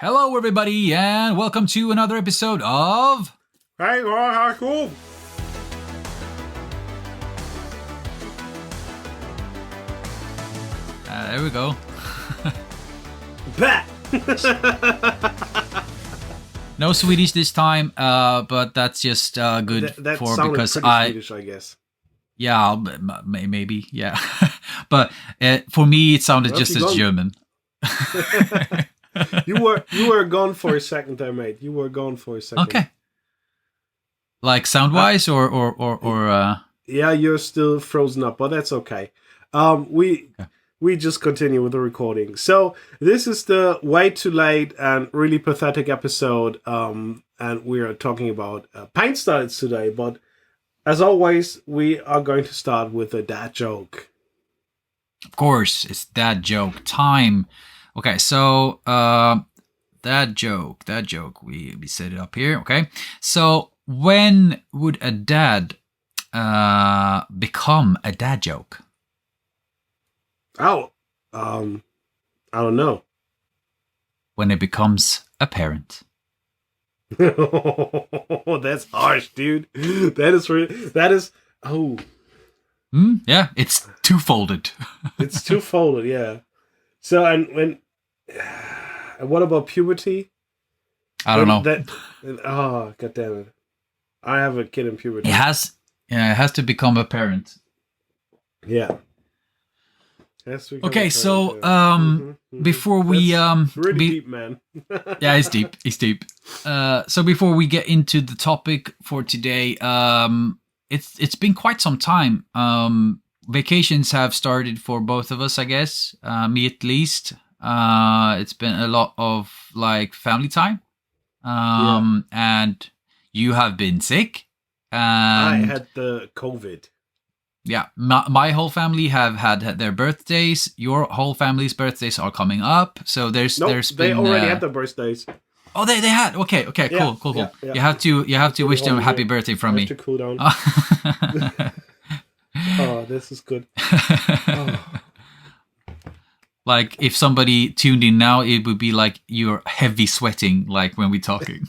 Hello, everybody, and welcome to another episode of... Hey, how cool! There we go. Bat! No Swedish this time, but that's just good that for sounded because pretty I... Swedish, I guess. Yeah, maybe, yeah. But for me, it sounded just as German. You were gone for a second there, mate. You were gone for a second. Okay. Like sound-wise, or Yeah, you're still frozen up, but that's okay. We just continue with the recording. So this is the way too late and really pathetic episode, and we are talking about paint styles today. But as always, we are going to start with a dad joke. Of course, it's dad joke time. Okay, so that joke, we set it up here, okay? So when would a dad become a dad joke? Oh, I don't know. When it becomes a parent. That's harsh, dude. That is, oh. Yeah, it's two-folded. It's two-folded, yeah. So, and what about puberty? I don't know. Oh, god damn it. I have a kid in puberty. It has to become a parent. Yeah. Okay, so before we That's really deep, man. Yeah, it's deep. So before we get into the topic for today, it's been quite some time. Vacations have started for both of us, I guess. Me at least. It's been a lot of like family time. And you have been sick. I had the COVID. Yeah, my whole family have had their birthdays. Your whole family's birthdays are coming up. So there's been... they already had their birthdays. Oh, they had. Okay, yeah, cool. Yeah. You have to wish them a happy birthday from me. To cool down. Oh, this is good. Oh. Like if somebody tuned in now, it would be like you're heavy sweating, like when we're talking.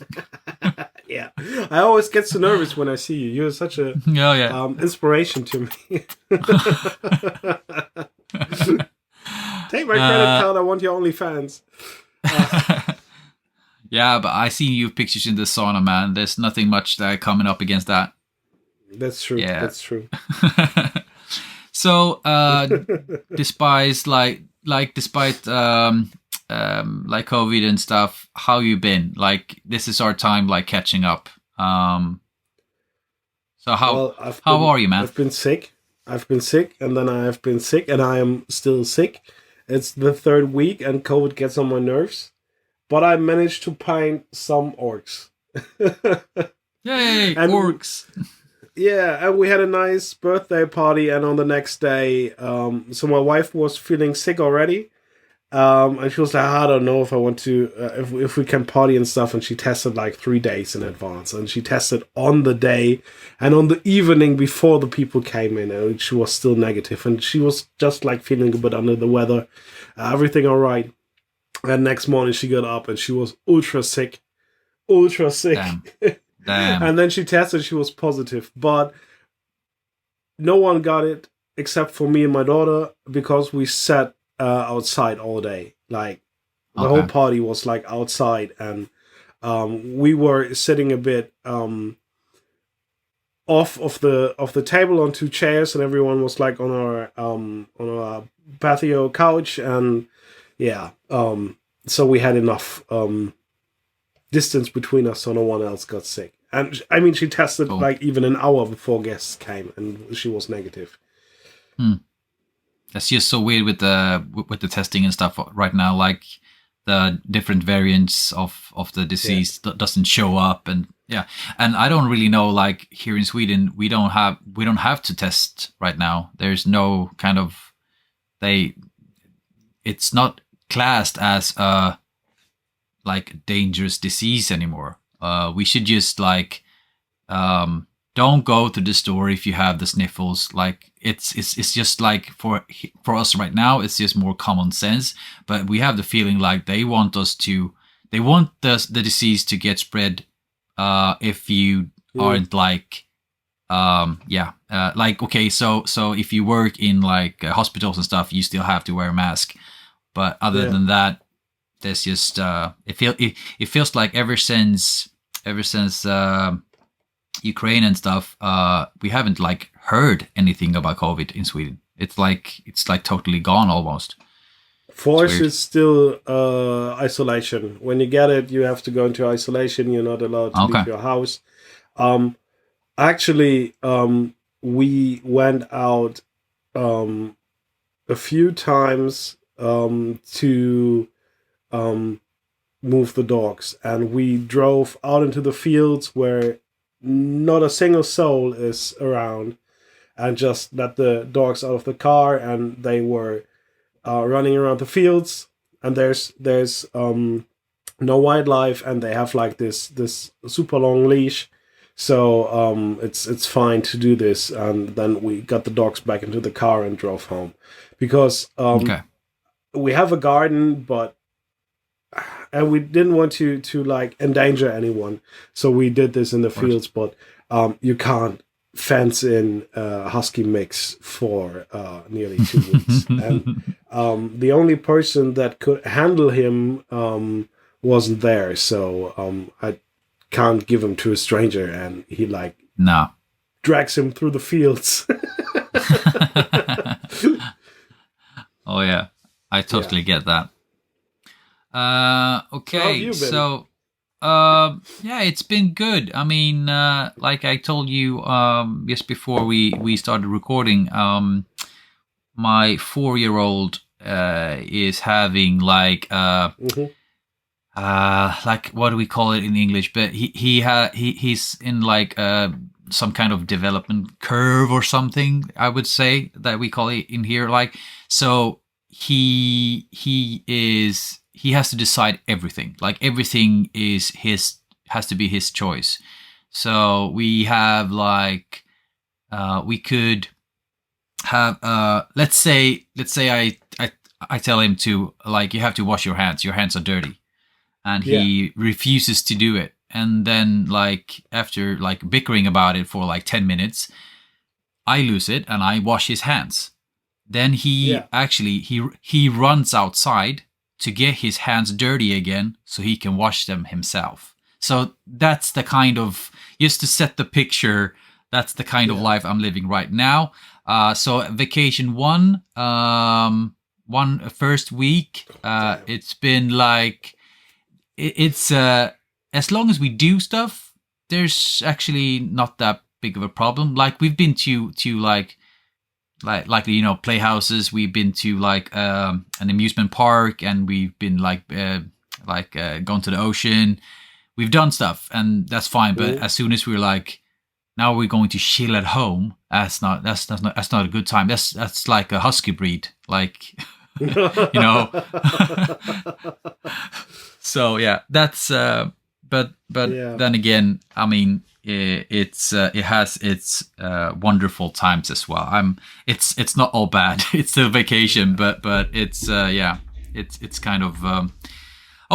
Yeah, I always get so nervous when I see you. You're such a inspiration to me. Take my credit card. I want your OnlyFans. Yeah, but I see you pictures in the sauna, man. There's nothing much that coming up against that. That's true. Yeah. That's true. So, despite COVID and stuff, how you been? Like, this is our time, like catching up. So how are you, man? I've been sick, and then I have been sick, and I am still sick. It's the third week, and COVID gets on my nerves. But I managed to paint some orcs. Yay, orcs! Yeah, and we had a nice birthday party, and on the next day, so my wife was feeling sick already, and she was like, I don't know if I want to, if we can party and stuff, and she tested like 3 days in advance, and she tested on the day, and on the evening before the people came in, and she was still negative, and she was just like feeling a bit under the weather, everything all right, and next morning she got up, and she was ultra sick. Damn. And then she tested, she was positive. But no one got it except for me and my daughter because we sat outside all day. Like, the whole party was like outside. And we were sitting a bit off of the table on 2 chairs. And everyone was like on our patio couch. And yeah, so we had enough distance between us so no one else got sick. And I mean, she tested like even an hour before guests came, and she was negative. That's just so weird with the testing and stuff right now. Like the different variants of the disease doesn't show up, and and I don't really know. Like here in Sweden, we don't have to test right now. There's no kind of it's not classed as a like dangerous disease anymore. We should just like don't go to the store if you have the sniffles. Like it's just like for us right now, it's just more common sense. But we have the feeling like they want us to they want the disease to get spread if you aren't like like okay, so if you work in like hospitals and stuff, you still have to wear a mask, but other than that, there's just it feels like ever since Ukraine and stuff, we haven't like heard anything about COVID in Sweden. It's like totally gone almost. For us, it's still isolation. When you get it, you have to go into isolation. You're not allowed to leave your house. Actually, we went out a few times to move the dogs, and we drove out into the fields where not a single soul is around, and just let the dogs out of the car, and they were running around the fields, and there's no wildlife, and they have like this super long leash, so it's fine to do this. And then we got the dogs back into the car and drove home, because we have a garden, and we didn't want to like endanger anyone, so we did this in the fields. But you can't fence in husky mix for nearly 2 weeks, and the only person that could handle him wasn't there, so I can't give him to a stranger, and he like drags him through the fields. Oh yeah, I totally get that. Okay, so yeah, it's been good. I mean, like I told you just before we started recording, my 4-year-old is having like like what do we call it in English? But he's in like some kind of development curve or something, I would say, that we call it in here. Like, so he has to decide everything. Like everything has to be his choice. So we have like we could have let's say I tell him to, like, you have to wash your hands are dirty, and he refuses to do it. And then like after like bickering about it for like 10 minutes, I lose it and I wash his hands. Then he actually he runs outside to get his hands dirty again so he can wash them himself. So that's the kind of, just to set the picture, that's the kind of life I'm living right now. So vacation one first week, it's been like, it's as long as we do stuff, there's actually not that big of a problem. Like we've been to like you know, playhouses. We've been to like an amusement park, and we've been like gone to the ocean. We've done stuff, and that's fine. But as soon as we're like, now we're going to chill at home, that's not a good time. That's like a husky breed, like you know. So yeah, that's but then again, I mean, it has its wonderful times as well. It's not all bad. It's still vacation, but it's it's kind of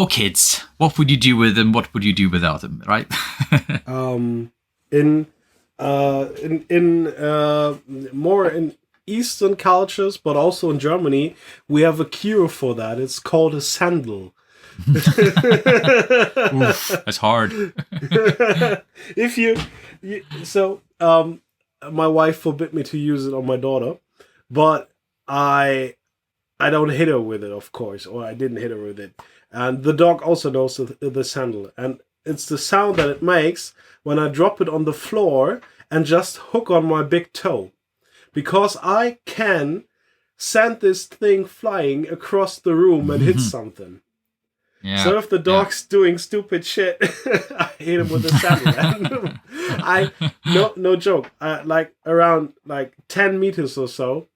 kids. What would you do with them? What would you do without them? Right? In more in Eastern cultures, but also in Germany, we have a cure for that. It's called a sandal. Oof, that's hard. If you my wife forbid me to use it on my daughter, but I don't hit her with it, of course, or I didn't hit her with it. And the dog also knows the sandal, and it's the sound that it makes when I drop it on the floor and just hook on my big toe, because I can send this thing flying across the room and hit something. Yeah, so if the dog's doing stupid shit, I hit him with the sandal. No joke. Like around like 10 meters or so,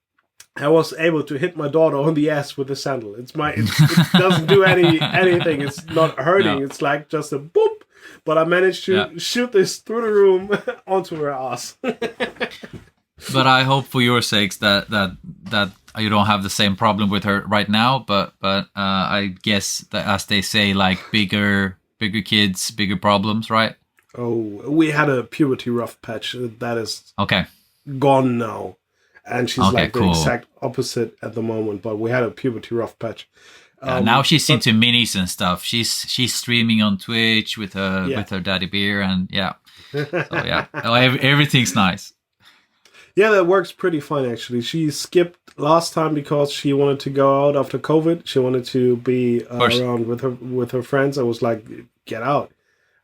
I was able to hit my daughter on the ass with the sandal. It doesn't do anything. It's not hurting. No. It's like just a boop. But I managed to shoot this through the room onto her ass. but I hope for your sakes that you don't have the same problem with her right now. But I guess that, as they say, like bigger kids, bigger problems, right? Oh, we had a puberty rough patch that is Okay. gone now, and she's Okay. like the Cool. exact opposite at the moment. But we had a puberty rough patch. Now she's But into minis and stuff. She's streaming on Twitch with her daddy beer, and yeah. So yeah, everything's nice. yeah, that works pretty fine actually. She skipped last time because she wanted to go out after COVID. She wanted to be Of course. around with her friends. I was like, get out!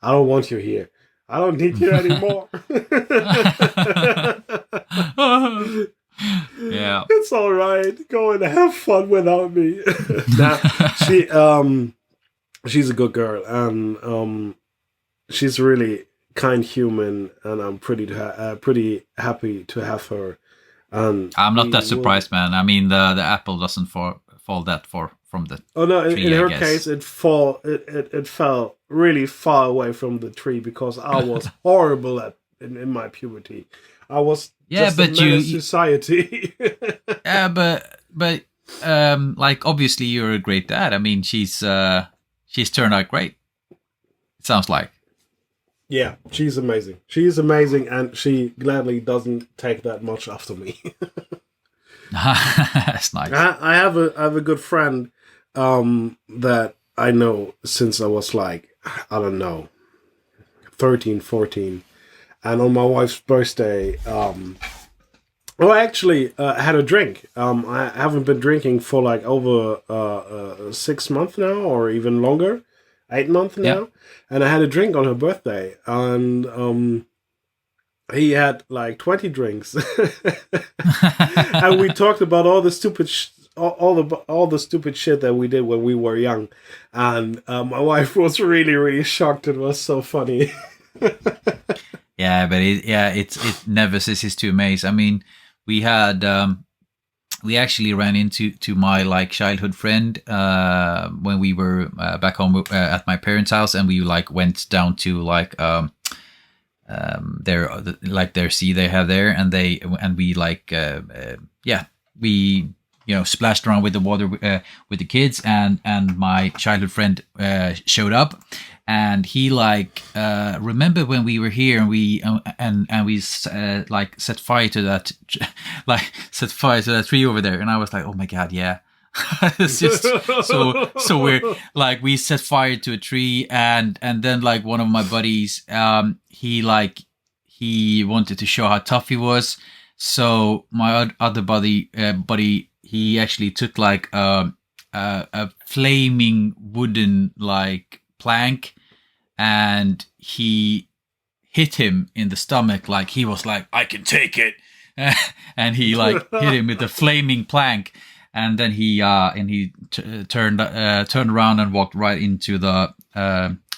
I don't want you here. I don't need you anymore. Yeah. It's all right. Go and have fun without me. Nah, she she's a good girl, and she's really kind human, and I'm pretty happy to have her. And I'm not we that will- surprised, man. I mean, the apple doesn't fall that far from the Oh no! tree, In I her guess. case, it fell really far away from the tree because I was horrible in my puberty. I was just but a menace to society. Yeah, but like obviously you're a great dad. I mean, she's turned out great. It sounds like. Yeah, she's amazing. She's amazing, and she gladly doesn't take that much after me. That's nice. I have a good friend that I know since I was like, I don't know, 13, 14. And on my wife's birthday, I actually had a drink. I haven't been drinking for like over 6 months now, or even longer, 8 months now. Yeah. And I had a drink on her birthday, and he had like 20 drinks, and we talked about all the stupid all the stupid shit that we did when we were young, and my wife was really really shocked. It was so funny. Yeah, but it never ceases to amaze. I mean, we had we actually ran into my like childhood friend when we were back home at my parents' house, and we like went down to like their sea they have there, and we like we splashed around with the water with the kids, and my childhood friend showed up, and he like remember when we were here, and we like set fire to that tree over there, and I was like, oh my god, yeah. It's just so weird. Like we set fire to a tree, and then like one of my buddies, he wanted to show how tough he was. So my other buddy, he actually took like a flaming wooden like plank, and he hit him in the stomach. Like he was like, I can take it, and he like hit him with the flaming plank. And then he turned around and walked right into the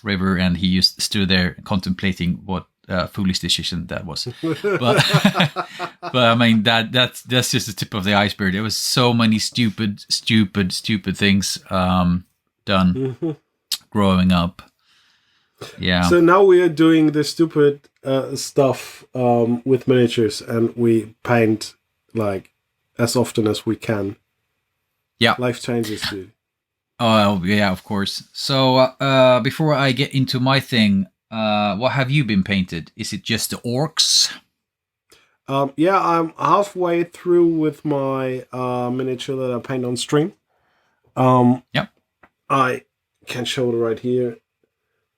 river, and he stood there contemplating what foolish decision that was. But I mean that's just the tip of the iceberg. There was so many stupid things done growing up. Yeah. So now we are doing the stupid stuff with miniatures, and we paint like as often as we can. Yeah. Life changes, dude. Oh, yeah, of course. So, before I get into my thing, what have you been painted? Is it just the orcs? Yeah, I'm halfway through with my miniature that I paint on stream. Yep. I can show it right here.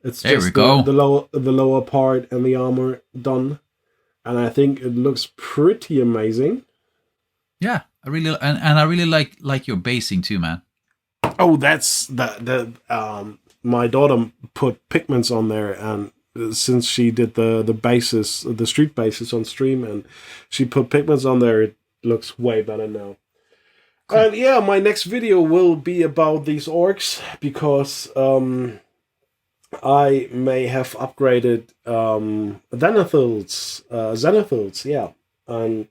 It's There just we go. the lower part and the armor done, and I think it looks pretty amazing. Yeah, I really like your basing too, man. Oh, that's the my daughter put pigments on there, and since she did the street bases on stream, and she put pigments on there, it looks way better now. Cool. And yeah, my next video will be about these orcs, because I may have upgraded Zenithals, yeah, and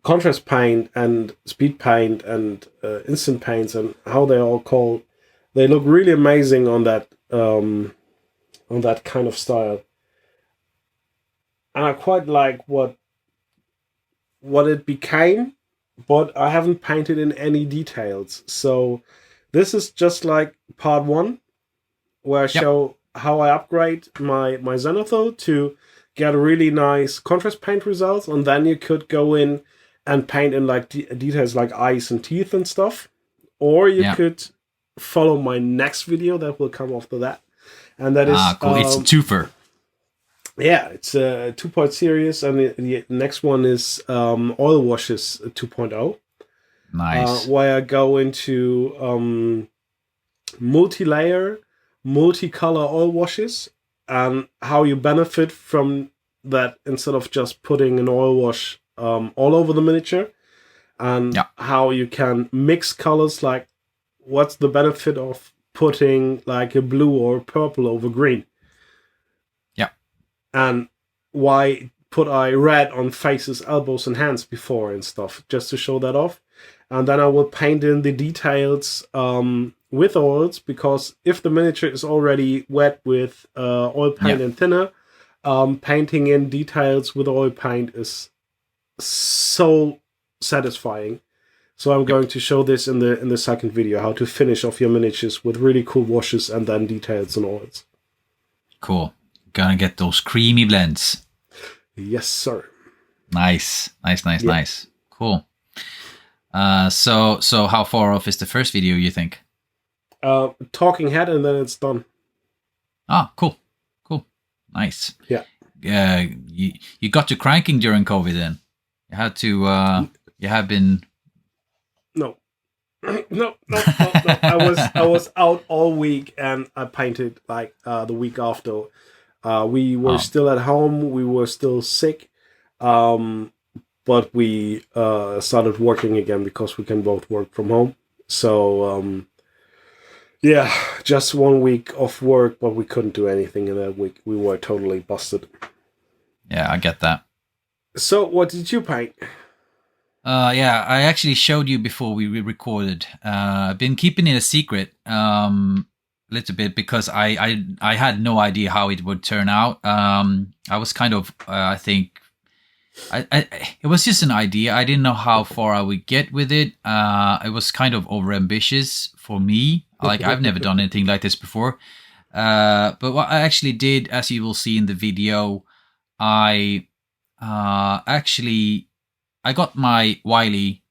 contrast paint and speed paint and instant paints and how they're all called. They look really amazing on that kind of style, and I quite like what what it became, but I haven't painted in any details. So this is just like part 1, where I show how I upgrade my Zenithal to get really nice contrast paint results, and then you could go in and paint in like details like eyes and teeth and stuff. Or you could follow my next video that will come after that. And that is cool. It's a twofer. Yeah, it's a 2-part series, and the next one is Oil Washes 2.0. Nice. Where I go into multi-layer, multi-color oil washes, and how you benefit from that instead of just putting an oil wash all over the miniature, and how you can mix colors. Like, what's the benefit of putting like a blue or purple over green? And why put I red on faces, elbows, and hands before and stuff, just to show that off. And then I will paint in the details with oils, because if the miniature is already wet with oil paint and thinner, painting in details with oil paint is so satisfying. So I'm going to show this in the second video, how to finish off your miniatures with really cool washes and then details and oils. Cool. Gonna get those creamy blends. Yes, sir. Nice. Cool. So how far off is the first video, you think? Talking head, and then it's done. Cool. Nice. Yeah. You got to cranking during COVID then? You had to. You have been. No. No. I was out all week, and I painted like the week after. We were still at home. We were still sick, but we started working again because we can both work from home. So just 1 week of work, but we couldn't do anything in that week. We were totally busted. Yeah, I get that. So, what did you paint? I actually showed you before we recorded. I've been keeping it a secret. Little bit, because I had no idea how it would turn out. I was kind of I think it was just an idea. I didn't know how far I would get with it. It was kind of overambitious for me. Like, I've never done anything like this before. But what I actually did, as you will see in the video, I got my Wiley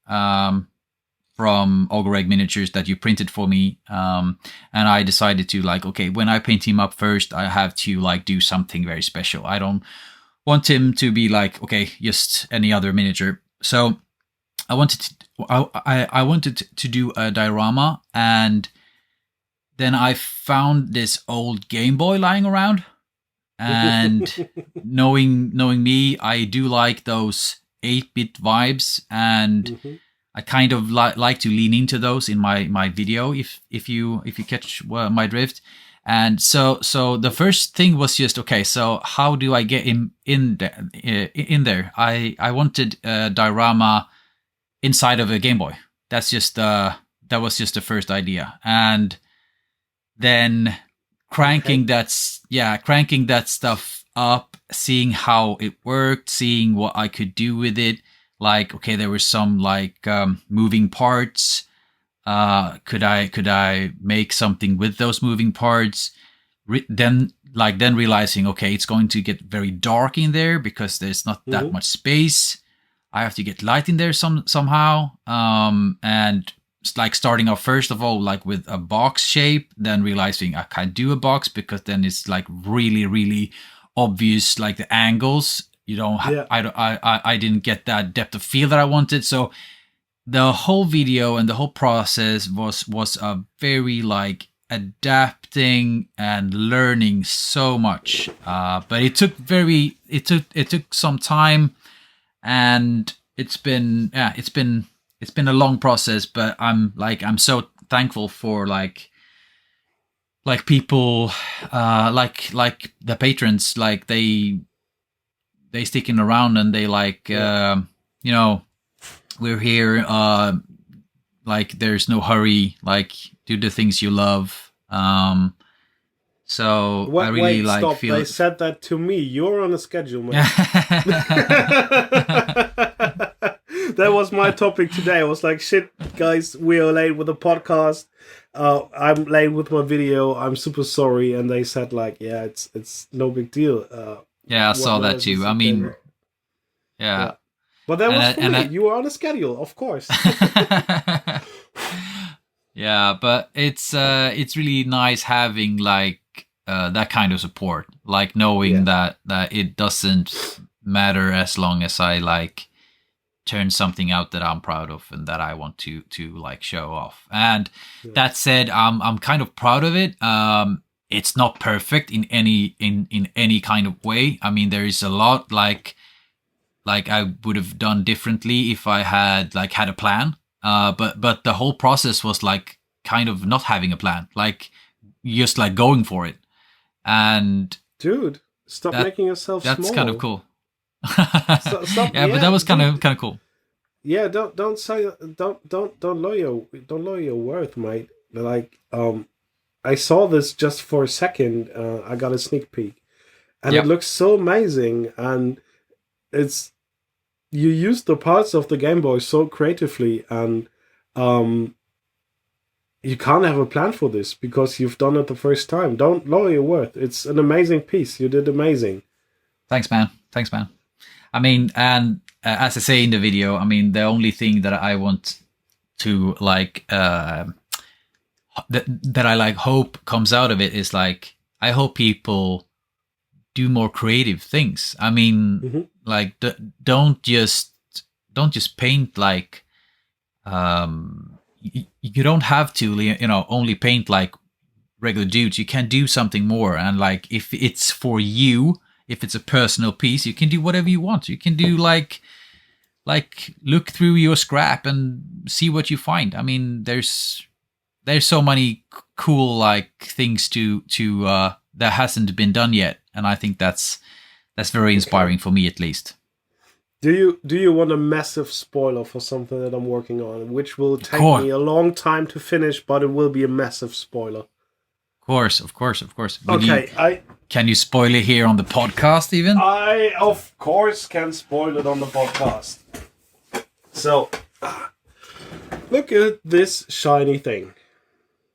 from Ogre Egg Miniatures that you printed for me, and I decided to, like, okay, when I paint him up first, I have to like do something very special. I don't want him to be like, okay, just any other miniature. So I wanted to do a diorama, and then I found this old Game Boy lying around, and knowing me, I do like those 8-bit vibes, and I kind of like to lean into those in my video, if you catch my drift. And so the first thing was just, okay, so how do I get him in there? I wanted a diorama inside of a Game Boy. That was just the first idea, and then cranking that stuff up, seeing how it worked, seeing what I could do with it. Like, okay, there were some like moving parts. Could I make something with those moving parts? Then realizing, okay, it's going to get very dark in there because there's not that much space. I have to get light in there somehow. And it's like starting off first of all like with a box shape, then realizing I can't do a box because then it's like really, really obvious, like the angles. You don't. I didn't get that depth of field that I wanted. So the whole video and the whole process was a very like adapting and learning so much. But it took some time, and it's been a long process. But I'm so thankful for like people like the patrons, like they sticking around, and they like we're here, like there's no hurry, like do the things you love. So I really like stop. feel They said that to me. You're on a schedule, man. That was my topic today. I was like, shit, guys, we are late with the podcast. I'm late with my video. I'm super sorry. And they said like, yeah, it's no big deal. Yeah, I saw that too. I mean, yeah. But that was for me. You were on a schedule, of course. Yeah, but it's really nice having like that kind of support, like knowing that it doesn't matter as long as I like turn something out that I'm proud of and that I want to like show off. And that said, I'm kind of proud of it. It's not perfect in any kind of way. I mean, there is a lot like I would have done differently if I had a plan. But the whole process was like kind of not having a plan, like just like going for it. And dude, stop making yourself small. That's kind of cool. Stop, yeah, but that was kind of cool. Yeah, don't lower your worth, mate. Like, I saw this just for a second. I got a sneak peek, and it looks so amazing. And it's you use the parts of the Game Boy so creatively, and you can't have a plan for this because you've done it the first time. Don't lower your worth. It's an amazing piece. You did amazing. Thanks, man. I mean, and as I say in the video, I mean, the only thing that I want to like, that I like hope comes out of it is like, I hope people do more creative things. I mean, like, don't just paint like, you don't have to, only paint like regular dudes. You can do something more. And like, if it's for you, if it's a personal piece, you can do whatever you want. You can do like look through your scrap and see what you find. I mean, there's so many cool like things to that hasn't been done yet. And I think that's very inspiring for me, at least. Do you want a massive spoiler for something that I'm working on, which will take me a long time to finish, but it will be a massive spoiler? Of course. Can you spoil it here on the podcast even? I, of course, can spoil it on the podcast. So, look at this shiny thing.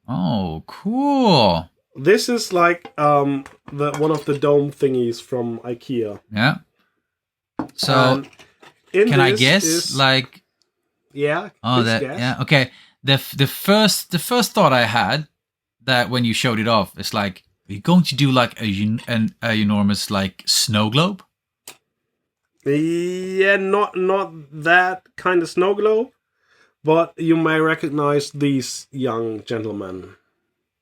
Oh, cool. This is like one of the dome thingies from IKEA. Yeah. So, can I guess? Yeah. Oh, guess. Yeah. Okay. The first thought I had that when you showed it off is like, are you going to do like an enormous like snow globe? Yeah, not that kind of snow globe, but you may recognize these young gentlemen.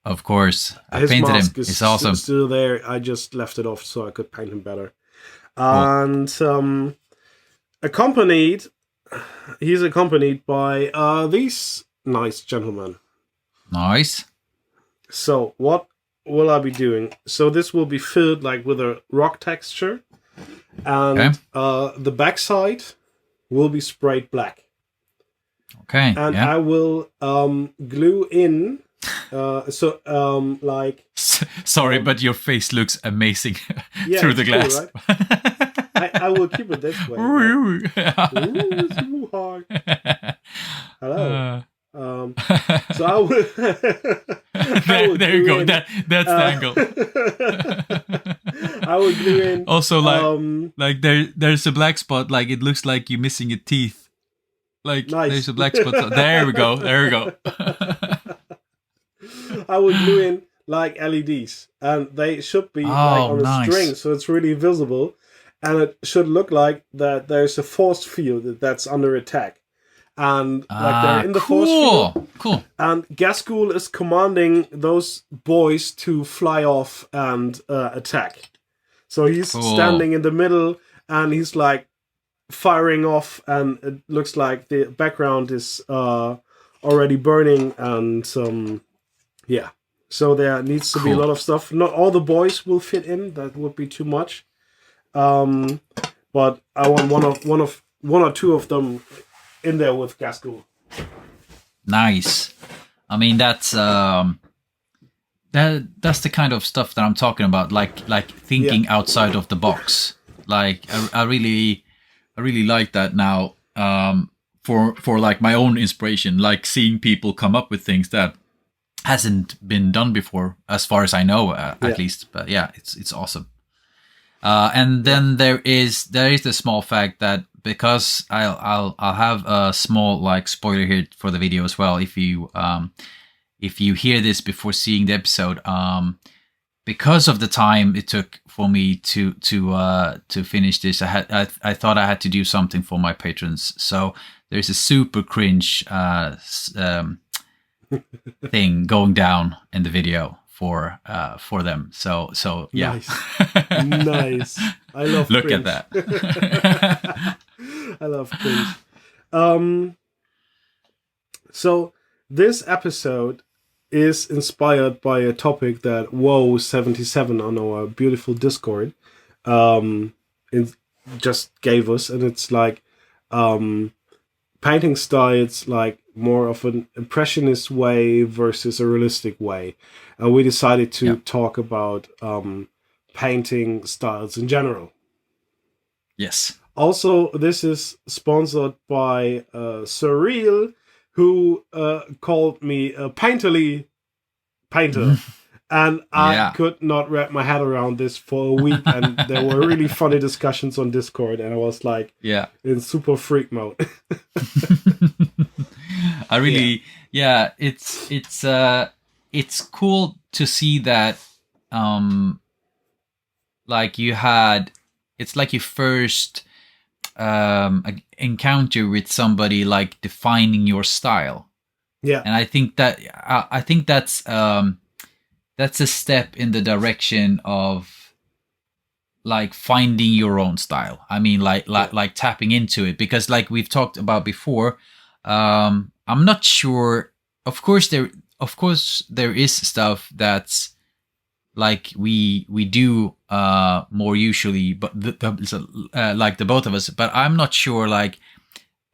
Of course, I His painted mask him. is It's awesome. Still there. I just left it off so I could paint him better. And he's accompanied by these nice gentlemen. Nice. So what will I be doing? So this will be filled like with a rock texture, and the backside will be sprayed black. Okay. And I will glue in. Sorry, but your face looks amazing through the glass. Cool, right? I will keep it this way. Ooh, it's too hard. Hello. So I will. There you go. That's the angle. I will glue in. Also, like there's a black spot. Like it looks like you're missing a teeth. Like nice. There's a black spot. There we go. I would glue in like LEDs, and they should be like on a string, so it's really visible, and it should look like that there's a force field that's under attack, and like they're in the force field. Cool. And Gascoul is commanding those boys to fly off and attack. So he's standing in the middle, and he's like firing off, and it looks like the background is already burning, and yeah. So there needs to be a lot of stuff. Not all the boys will fit in. That would be too much. But I want one or two of them in there with Gascoul. Nice. I mean, that's the kind of stuff that I'm talking about. Like thinking outside of the box. Like I really like that now. for like my own inspiration, like seeing people come up with things that hasn't been done before, as far as I know, at least. But yeah, it's awesome. And then there is the small fact that, because I'll have a small like spoiler here for the video as well. If you hear this before seeing the episode, because of the time it took for me to finish this, I thought I had to do something for my patrons. So there's a super cringe thing going down in the video for them. So yeah. Nice. I love Look cringe. at that. I love cringe. So this episode is inspired by a topic that Woe77 on our beautiful Discord just gave us, and it's like painting styles, like more of an impressionist way versus a realistic way. And we decided to talk about painting styles in general. Yes. Also, this is sponsored by Surreal, who called me a painterly painter. And I could not wrap my head around this for a week. And there were really funny discussions on Discord. And I was like in super freak mode. I really, it's cool to see that, like you had, it's like your first encounter with somebody like defining your style. Yeah. And I think that's a step in the direction of like finding your own style. I mean, like tapping into it, because like we've talked about before, I'm not sure. Of course there is stuff that's like we do more usually, but like the both of us. But I'm not sure. Like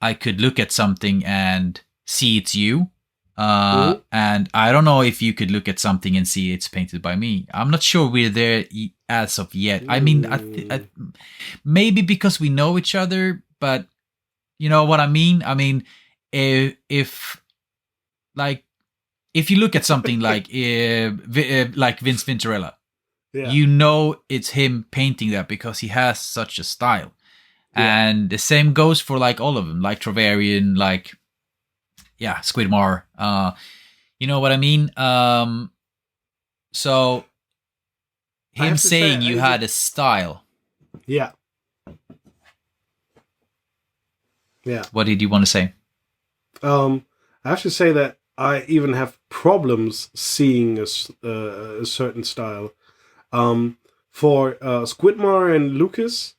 I could look at something and see it's you. And I don't know if you could look at something and see it's painted by me. I'm not sure we're there as of yet. I mean, I maybe because we know each other, but you know what I mean? I mean, if you look at something like Vince Venturella, you know it's him painting that because he has such a style. And the same goes for like all of them, like Trovarian, like Squidmar. You know what I mean? So him saying you had a style. Yeah. What did you want to say? I have to say that I even have problems seeing a certain style. For Squidmar and Lucas,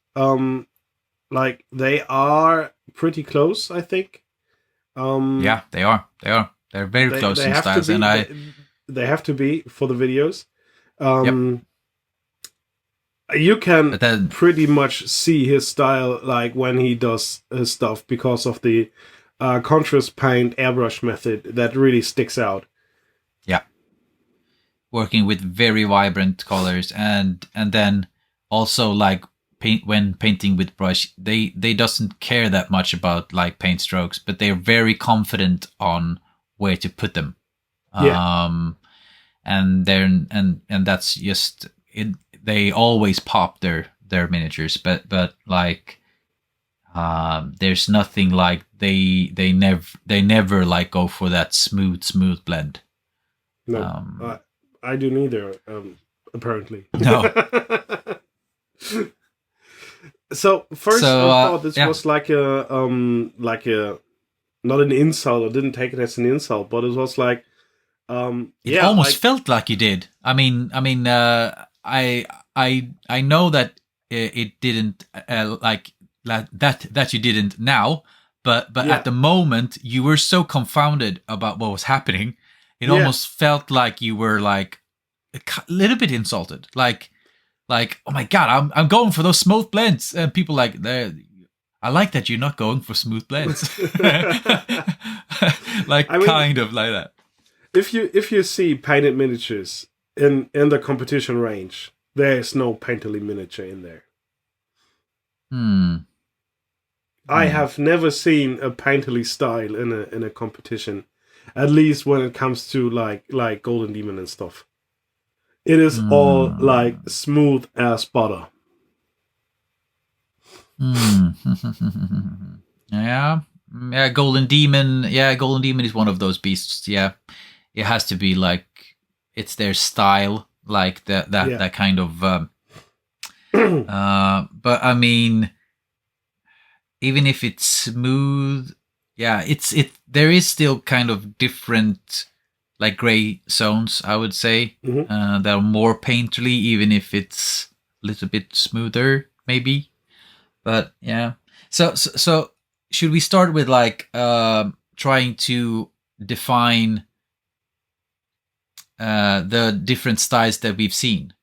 like they are pretty close, I think. Yeah, they are. They're very close in styles, and they have to be for the videos. You can pretty much see his style, like when he does his stuff, because of the contrast paint airbrush method that really sticks out. Yeah, working with very vibrant colors, and then also like when painting with brush, they doesn't care that much about like paint strokes, but they're very confident on where to put them. And that's just it. They always pop their miniatures, but like there's nothing like they never like go for that smooth blend. No, I do neither. Apparently, no. So first I thought this was like a not an insult. I didn't take it as an insult, but it was like it almost felt like you did. I mean, I know that it didn't like that you didn't now, but at the moment you were so confounded about what was happening, it almost felt like you were like a little bit insulted, like oh my god, I'm going for those smooth blends, and people like I like that you're not going for smooth blends. Like kind of like that. If you see painted miniatures in the competition range, there is no painterly miniature in there. I have never seen a painterly style in a competition, at least when it comes to like Golden Demon and stuff. It is all like Mm. smooth as butter. Hmm. Yeah. Yeah, Golden Demon. Yeah, Golden Demon is one of those beasts. Yeah. It has to be like it's their style, like Yeah. that kind of but I mean, even if it's smooth, yeah, it there is still kind of different like gray zones, I would say, Mhm. that are more painterly, even if it's a little bit smoother, maybe. But yeah, so should we start with like trying to define the different styles that we've seen?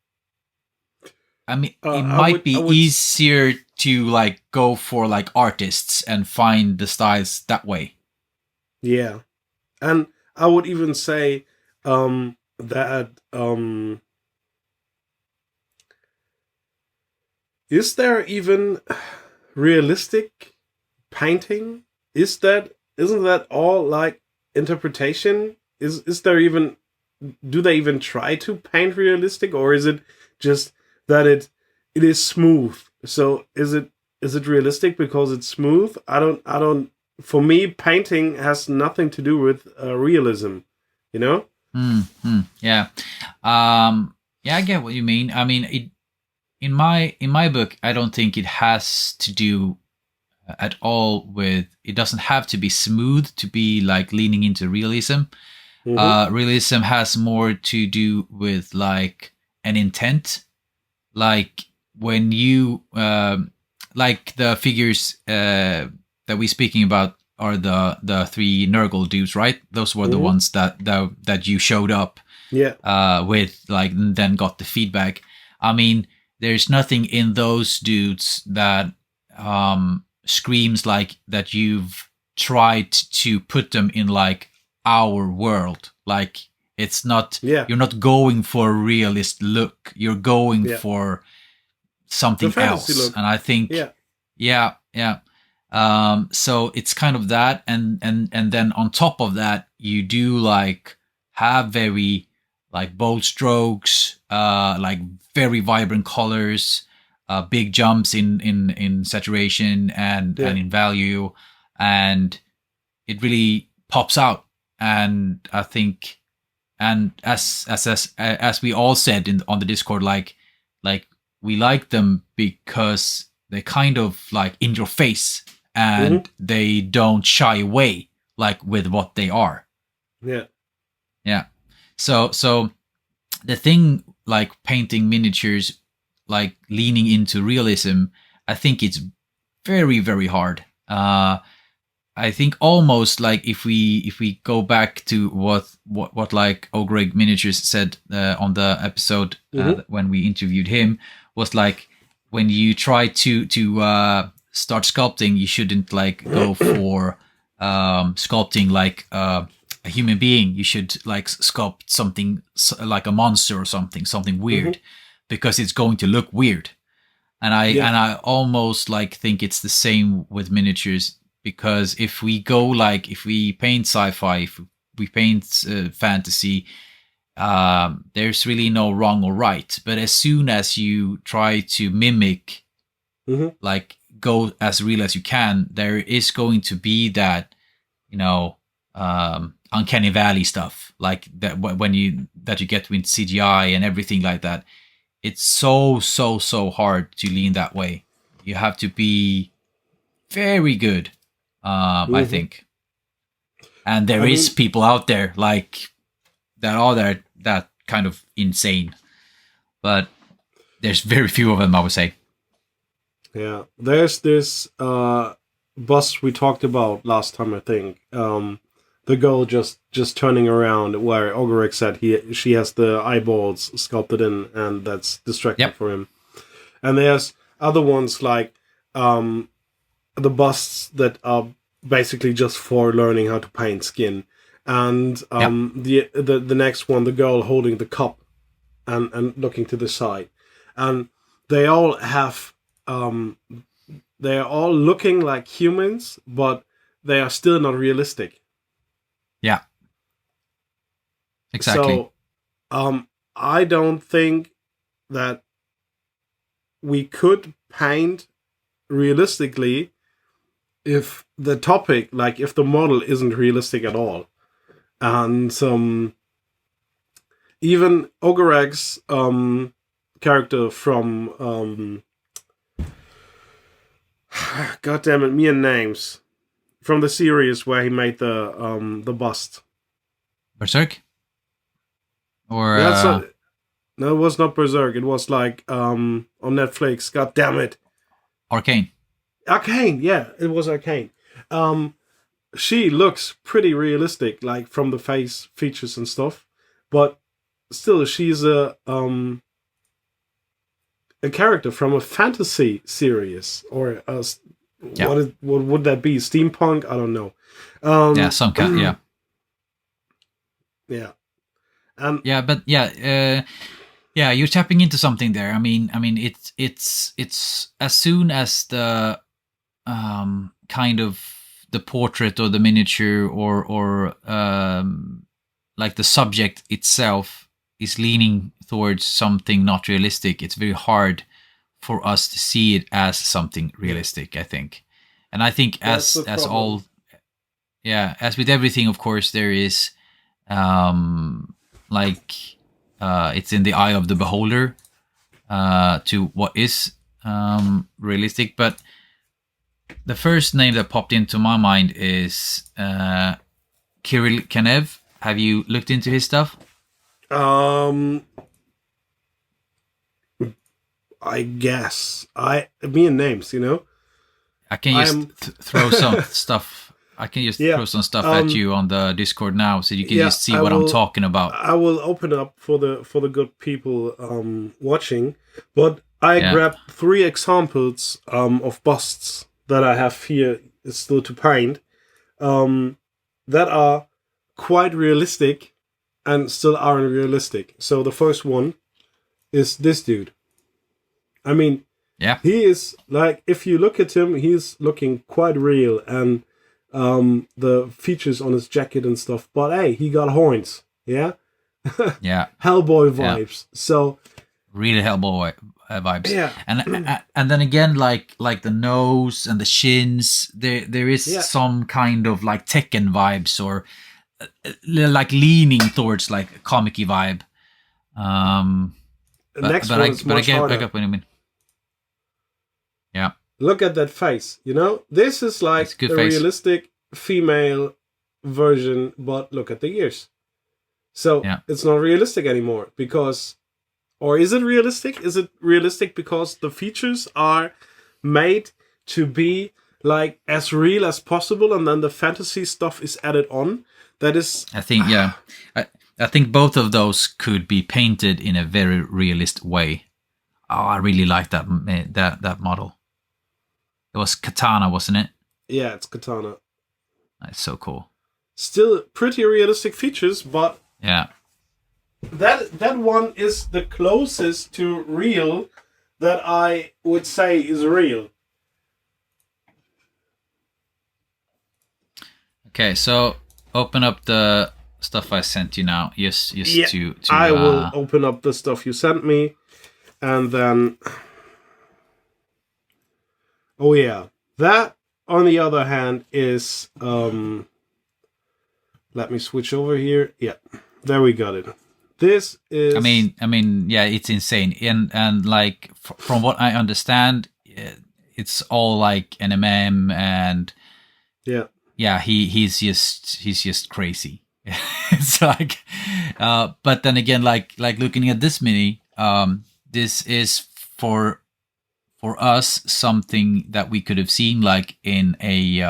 I mean, it might I be would, easier to like go for like artists and find the styles that way. yeah, and I would even say that is there even realistic painting? Isn't that all like interpretation? Is there even, do they even try to paint realistic, or is it just that it is smooth? So is it realistic because it's smooth? I don't. For me, painting has nothing to do with realism. You know? Yeah, yeah, I get what you mean. I mean, in my book, I don't think it has to do at all with. It doesn't have to be smooth to be like leaning into realism. Mm-hmm. Realism has more to do with like an intent, like when you like the figures that we're speaking about are the three Nurgle dudes, right? Those were the Mm-hmm. ones that you showed up Yeah. with, like, and then got the feedback. I mean, there's nothing in those dudes that screams like that you've tried to put them in like our world. Like, it's not, Yeah. you're not going for a realist look. You're going Yeah. for The something fantasy else. look. And I think, Yeah. yeah, yeah. So it's kind of that, and then on top of that, you do like have very like bold strokes, like very vibrant colors, big jumps in saturation Yeah. and in value, and it really pops out. And I think, and as we all said in on the Discord, like we like them because they kind of like in your face, Mm-hmm. and they don't shy away like with what they are. Yeah. Yeah. So the thing like painting miniatures, like leaning into realism, I think it's very hard. I think almost like if we go back to what like Ogreg Miniatures said on the episode Mm-hmm. when we interviewed him, was like when you try to start sculpting, you shouldn't like go for sculpting like a human being. You should like sculpt something like a monster or something Mm-hmm. weird, because it's going to look weird. Yeah. And I almost like think it's the same with miniatures, because if we go like if we paint sci-fi, if we paint fantasy, there's really no wrong or right. But as soon as you try to mimic, Mm-hmm. like go as real as you can, there is going to be that, you know, uncanny valley stuff, like that when you that you get with CGI and everything like that. It's so hard to lean that way. You have to be very good, I Mm-hmm. think. And there I is mean, people out there like that are there that kind of insane, but there's very few of them, I would say. yeah. There's this bus we talked about last time, I think. The girl just turning around where Ogorek said she has the eyeballs sculpted in, and that's distracting Yep. for him. And there's other ones like the busts that are basically just for learning how to paint skin, and Yep. the next one, the girl holding the cup and looking to the side, and they all have they are all looking like humans, but they are still not realistic. Yeah. Exactly. So, I don't think that we could paint realistically if the topic, like if the model isn't realistic at all. And even Ogoreg's character from God damn it, me and names. From the series where he made the bust. Berserk? Or That's not, no, it was not Berserk. It was like on Netflix. God damn it. Arcane. Arcane, yeah, it was Arcane. She looks pretty realistic, like from the face features and stuff, but still, she's a character from a fantasy series or what would that be? Steampunk? I don't know. Yeah, some kind. Yeah. Yeah. But you're tapping into something there. I mean, it's as soon as the kind of the portrait or the miniature or like the subject itself is leaning towards something not realistic, it's very hard for us to see it as something realistic, I think. And I think as all, as with everything, of course, there is it's in the eye of the beholder to what is realistic. But the first name that popped into my mind is Kirill Kanev. Have you looked into his stuff? I guess me and names, you know. I can just throw some stuff. I can just throw some stuff at you on the Discord now, so you can just see what I'm talking about. I will open up for the good people watching, but I grabbed 3 examples of busts that I have here still to paint that are quite realistic and still aren't realistic. So the first one is this dude. I mean, he is like, if you look at him, he's looking quite real, and the features on his jacket and stuff. But hey, he got horns, yeah. Hellboy vibes. So really Hellboy vibes. Yeah, and then again, like the nose and the shins, there is some kind of like Tekken vibes, or like leaning towards like a comic-y vibe. Next one's much harder. I get what you mean. Yeah. Look at that face, you know? This is like the realistic female version, but look at the ears. So it's not realistic anymore because... Or is it realistic? Is it realistic because the features are made to be like as real as possible, and then the fantasy stuff is added on? That is... I think, I think both of those could be painted in a very realist way. Oh, I really like that model. It was Katana, wasn't it? Yeah, it's Katana. That's so cool. Still pretty realistic features, but that one is the closest to real that I would say is real. Okay, so open up the stuff I sent you now. Just to I will open up the stuff you sent me, and then... Oh yeah, that on the other hand is let me switch over here. Yeah, there we got it. This is. I mean, it's insane, and like from what I understand, it's all like NMM, and he's just crazy. It's like, but then again, like looking at this mini, this is for us something that we could have seen like in a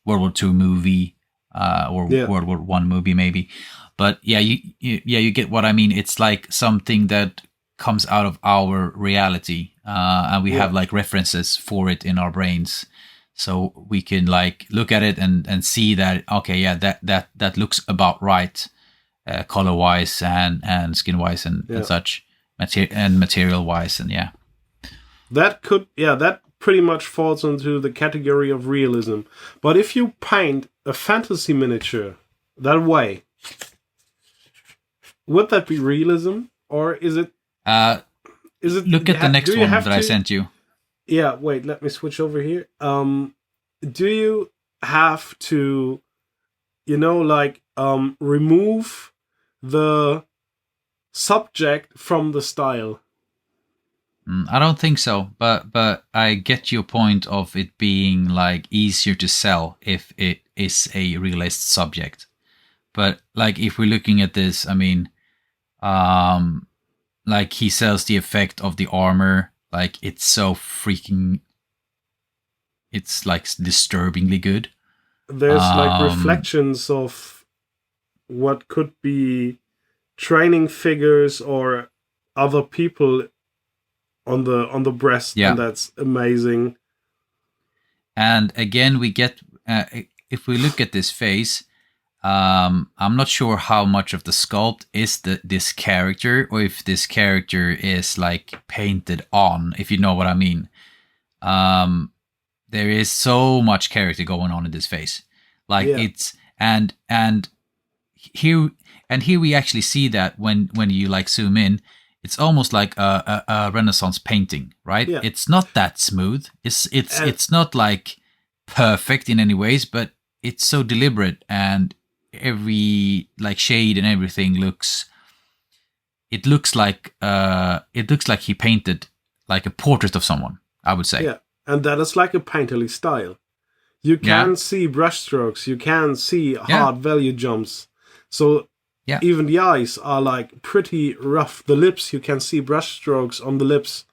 World War II movie or World War I movie maybe. But you get what I mean. It's like something that comes out of our reality, and we have like references for it in our brains, so we can like look at it and see that that looks about right, color wise and skin wise and such, material wise, and that pretty much falls into the category of realism. But if you paint a fantasy miniature that way, would that be realism, or is it? Is it? Look at the next one that I sent you. Yeah, wait. Let me switch over here. Do you have to, remove the subject from the style? I don't think so, but I get your point of it being like easier to sell if it is a realist subject. But like if we're looking at this, I mean, like he sells the effect of the armor, like it's so freaking, it's like disturbingly good. There's like reflections of what could be training figures or other people on the breast, and that's amazing. And again, we get if we look at this face, I'm not sure how much of the sculpt is this character, or if this character is like painted on, if you know what I mean. There is so much character going on in this face, like it's and here we actually see that when you like zoom in. It's almost like a Renaissance painting, right? Yeah. It's not that smooth. It's not like perfect in any ways, but it's so deliberate, and every like shade and everything looks like he painted like a portrait of someone, I would say. Yeah, and that is like a painterly style. You can see brushstrokes, you can see hard value jumps. So even the eyes are like pretty rough. The lips, you can see brushstrokes on the lips,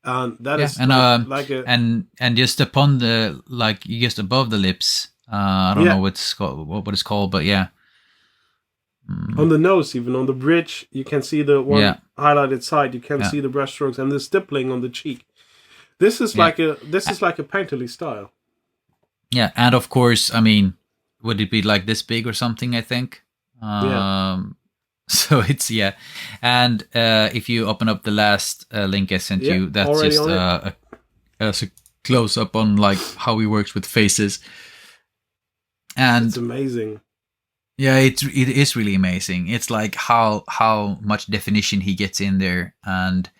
and that is and just upon the just above the lips. I don't know what it's called, but on the nose, even on the bridge, you can see the one highlighted side. You can see the brushstrokes and the stippling on the cheek. This is like a painterly style. Yeah, and of course, I mean, would it be like this big or something? I think. So it's and if you open up the last link I sent you, that's just a close up on like how he works with faces, and it's amazing. Yeah, it is really amazing. It's like how much definition he gets in there, and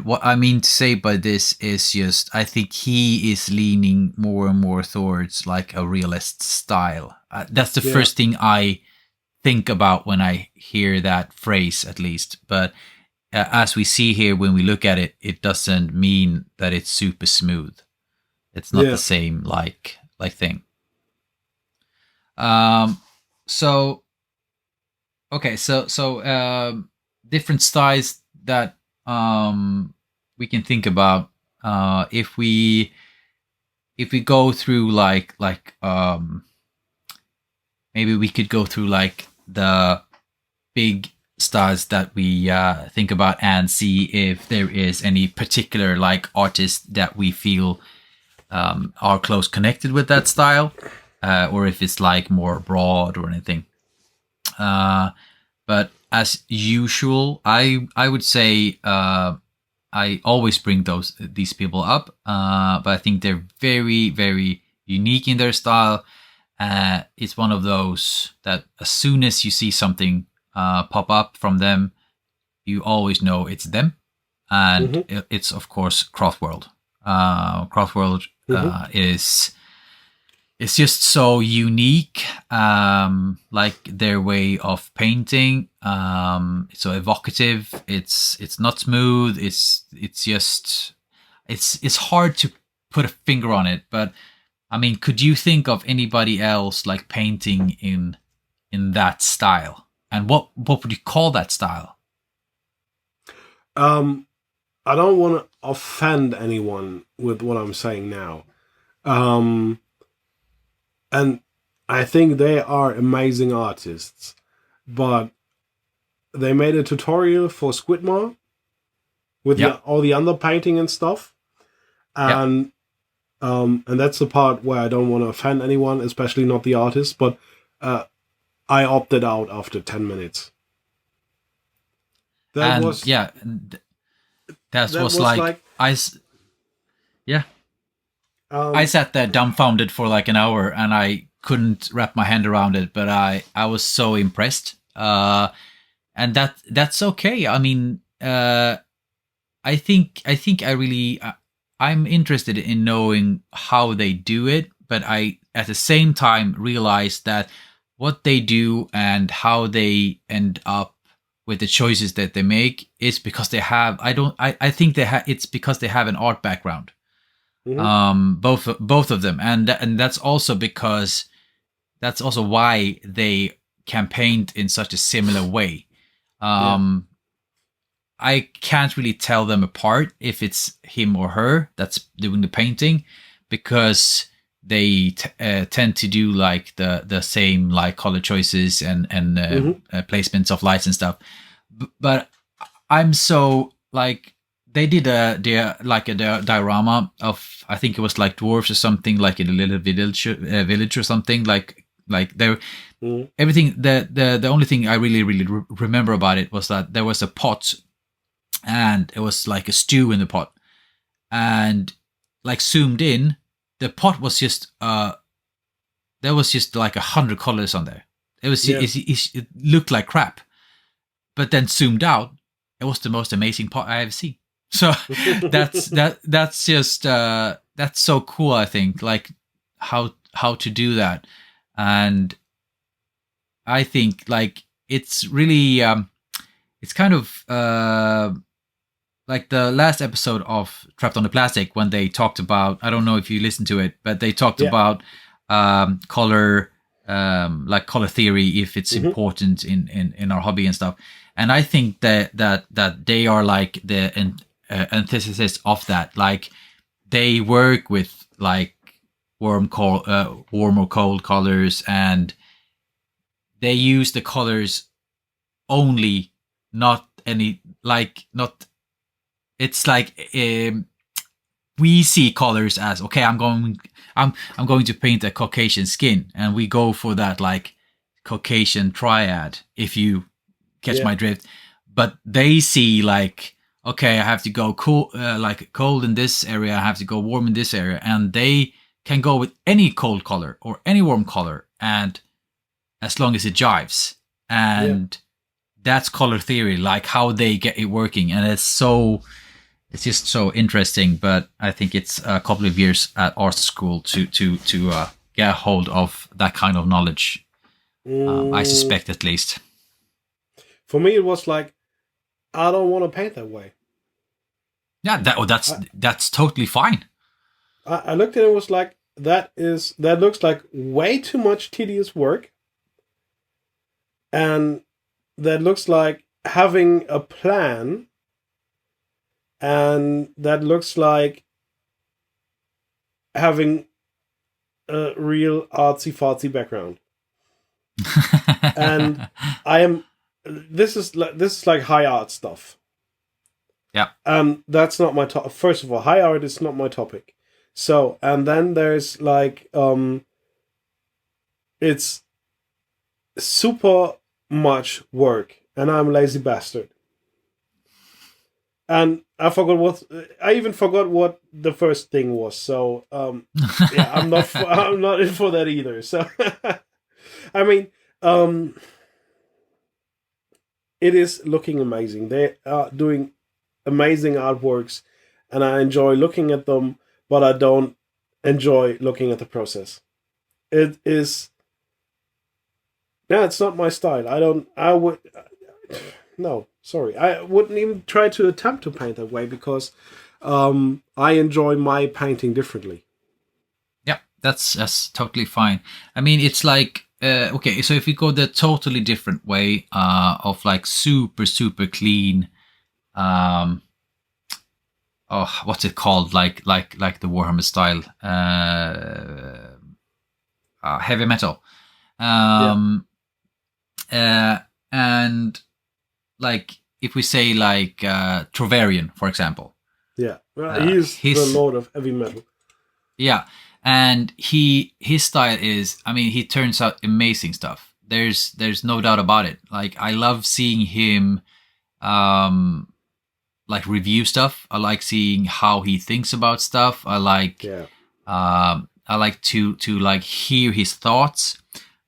what I mean to say by this is just I think he is leaning more and more towards like a realist style. That's the first thing I think about when I hear that phrase, at least. But as we see here, when we look at it, it doesn't mean that it's super smooth. It's not the same like thing. So different styles that we can think about if we go through like maybe we could go through like the big styles that we think about and see if there is any particular like artists that we feel are close connected with that style, or if it's like more broad or anything. But as usual, I would say I always bring these people up, but I think they're very, very unique in their style. It's one of those that as soon as you see something pop up from them, you always know it's them. And it's, of course, Craftworld. Craftworld is just so unique, like their way of painting. It's so evocative. It's not smooth. It's hard to put a finger on it, but I mean, could you think of anybody else like painting in that style? And what would you call that style? I don't want to offend anyone with what I'm saying now. And I think they are amazing artists, but they made a tutorial for Squidmore with all the underpainting and stuff. And that's the part where I don't want to offend anyone, especially not the artist, but I opted out after 10 minutes. That was like Yeah. I Um, sat there dumbfounded for like an hour, and I couldn't wrap my hand around it. But I was so impressed. And that's okay. I mean, I think I really I'm interested in knowing how they do it, but I at the same time realize that what they do and how they end up with the choices that they make is because they have I think it's because they have an art background. mhm. Both of them, and that's also because that's also why they can paint in such a similar way. Yeah. um I can't really tell them apart if it's him or her that's doing the painting, because they tend to do like the same like color choices and Mhm. placements of lights and stuff. But I'm so like they did a diorama of, I think it was like dwarves or something, like in a little village or something, like they Mhm. everything. The only thing I really remember about it was that there was a pot, and it was like a stew in the pot, and like zoomed in, the pot was just there was just like 100 colors on there. Yeah. It looked like crap, but then zoomed out, it was the most amazing pot I ever seen. So that's just that's so cool. I think like how to do that. And I think like it's really it's kind of like the last episode of Trapped on the Plastic, when they talked about, I don't know if you listened to it, but they talked Yeah. about color, like color theory, if it's Mhm. important in our hobby and stuff. And I think that they are like the antithesis of that. Like they work with like warm or cold colors, and they use the colors only, not any like not. It's like we see colors as, okay, I'm going to paint a Caucasian skin, and we go for that like Caucasian triad, if you catch Yeah. my drift. But they see like, okay, I have to go cool, like cold in this area, I have to go warm in this area, and they can go with any cold color or any warm color, and as long as it jives. Yeah. And that's color theory, like how they get it working. And it's just so interesting. But I think it's a couple of years at art school to get a hold of that kind of knowledge. I Mm, suspect, at least. for me, it was like I don't want to paint that way. Yeah, I, that's totally fine. I looked at it and was like, that looks like way too much tedious work, and that looks like having a plan, and that looks like having a real artsy fartsy background. And I am this is like high art stuff. Yeah. That's not my top. First of all, high art is not my topic. So, and then there's like it's super much work, and I'm a lazy bastard. And I even forgot what the first thing was. So, yeah, I'm not in for that either. So, I mean, um, it is looking amazing. They are doing amazing artworks, and I enjoy looking at them, but I don't enjoy looking at the process. It is, yeah, it's not my style. I would, no, sorry. I wouldn't even try to attempt to paint that way because I enjoy my painting differently. Yeah, that's totally fine. I mean, it's like okay, so if we go the totally different way of like super clean, um, oh, what's it called? Like the Warhammer style, heavy metal, Yeah, um, uh, and like if we say like Trovarian, for example, yeah. He is the his lord of heavy metal. yeah, and his style is, I mean, he turns out amazing stuff. There's no doubt about it. Like I love seeing him, um, like review stuff. I like seeing how he thinks about stuff. I like Yeah. I like to like hear his thoughts.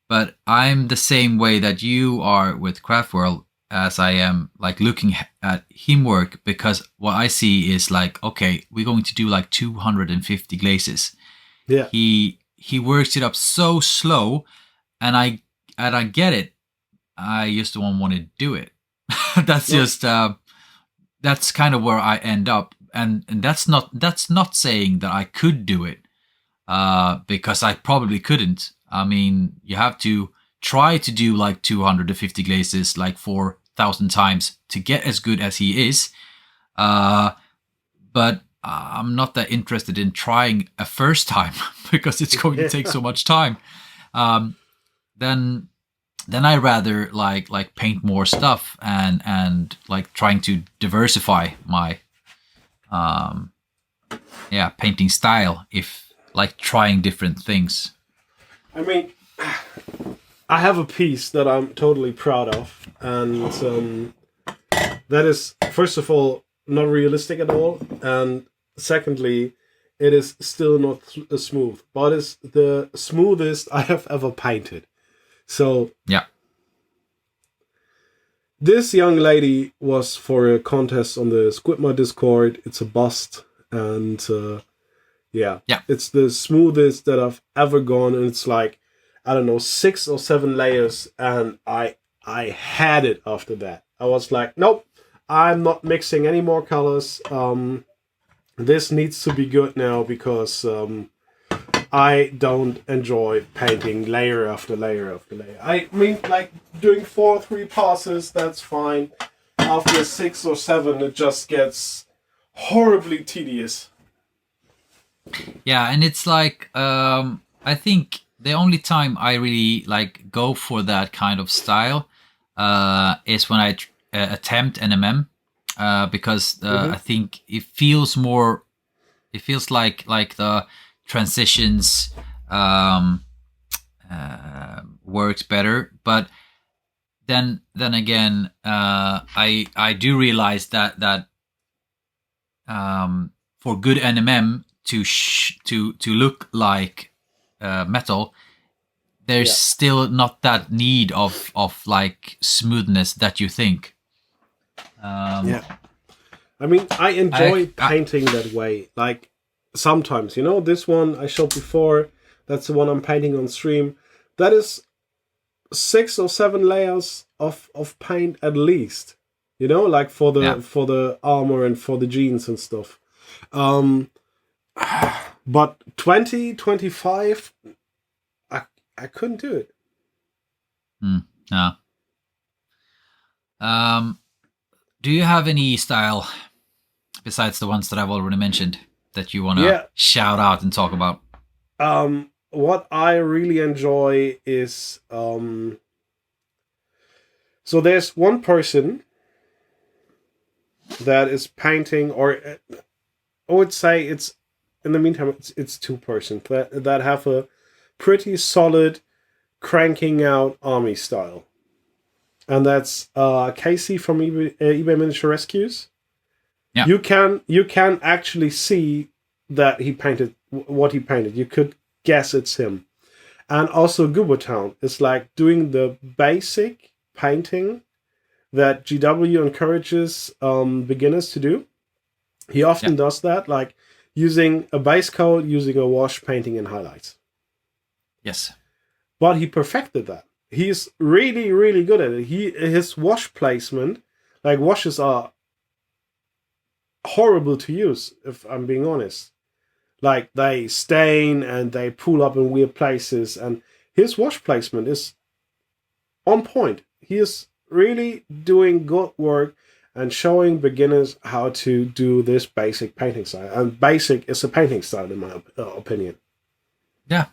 But I'm the same way that you are with Craft World, as I am like looking at him work, because what I see is like, okay, we're going to do like 250 glazes. Yeah. He works it up so slow, and I get it. I just don't want to do it. That's No. just that's kind of where I end up, and that's not saying that I could do it, because I probably couldn't. I mean, you have to try to do like 250 glazes like 4,000 times to get as good as he is. But I'm not that interested in trying a first time because it's going to take so much time. Then I rather like paint more stuff and like trying to diversify my painting style, if like trying different things. I mean, I have a piece that I'm totally proud of, and that is, first of all, not realistic at all, and secondly, it is still not smooth, but it's the smoothest I have ever painted. So Yeah. This young lady was for a contest on the Squidma Discord. It's a bust, and yeah, it's the smoothest that I've ever gone, and it's like, I don't know, 6 or 7 layers, and I had it after that. I was like, nope, I'm not mixing any more colors. This needs to be good now, because I don't enjoy painting layer after layer after layer. I mean, like, doing 4 or 3 passes, that's fine. After 6 or 7, it just gets horribly tedious. Yeah, and it's like I think the only time I really like go for that kind of style is when I attempt NMM, because I think it feels more. It feels like the transitions works better, but then again, I do realize that for good NMM to look like metal, there's still not that need of like smoothness that you think. I mean, I enjoy painting that way. Like, sometimes, you know, this one I showed before, that's the one I'm painting on stream. That is 6 or 7 layers of paint at least. You know, like for the armor and for the jeans and stuff. But 20, 25, I couldn't do it. No. Do you have any style besides the ones that I've already mentioned that you want to shout out and talk about? What I really enjoy is so there's one person that is painting, or I would say it's, in the meantime, it's 2 persons that have a pretty solid cranking out army style, and that's Casey from eBay Miniature Rescues. Yeah. You can actually see that he painted what he painted. You could guess it's him. And also Goobertown is like doing the basic painting that GW encourages beginners to do. He often does that, like using a base coat, using a wash, painting in highlights. Yes. But he perfected that. He's really, really good at it. His wash placement, like, washes are horrible to use, if I'm being honest. Like, they stain and they pull up in weird places, and his wash placement is on point. He is really doing good work and showing beginners how to do this basic painting style. And basic is a painting style, in my opinion.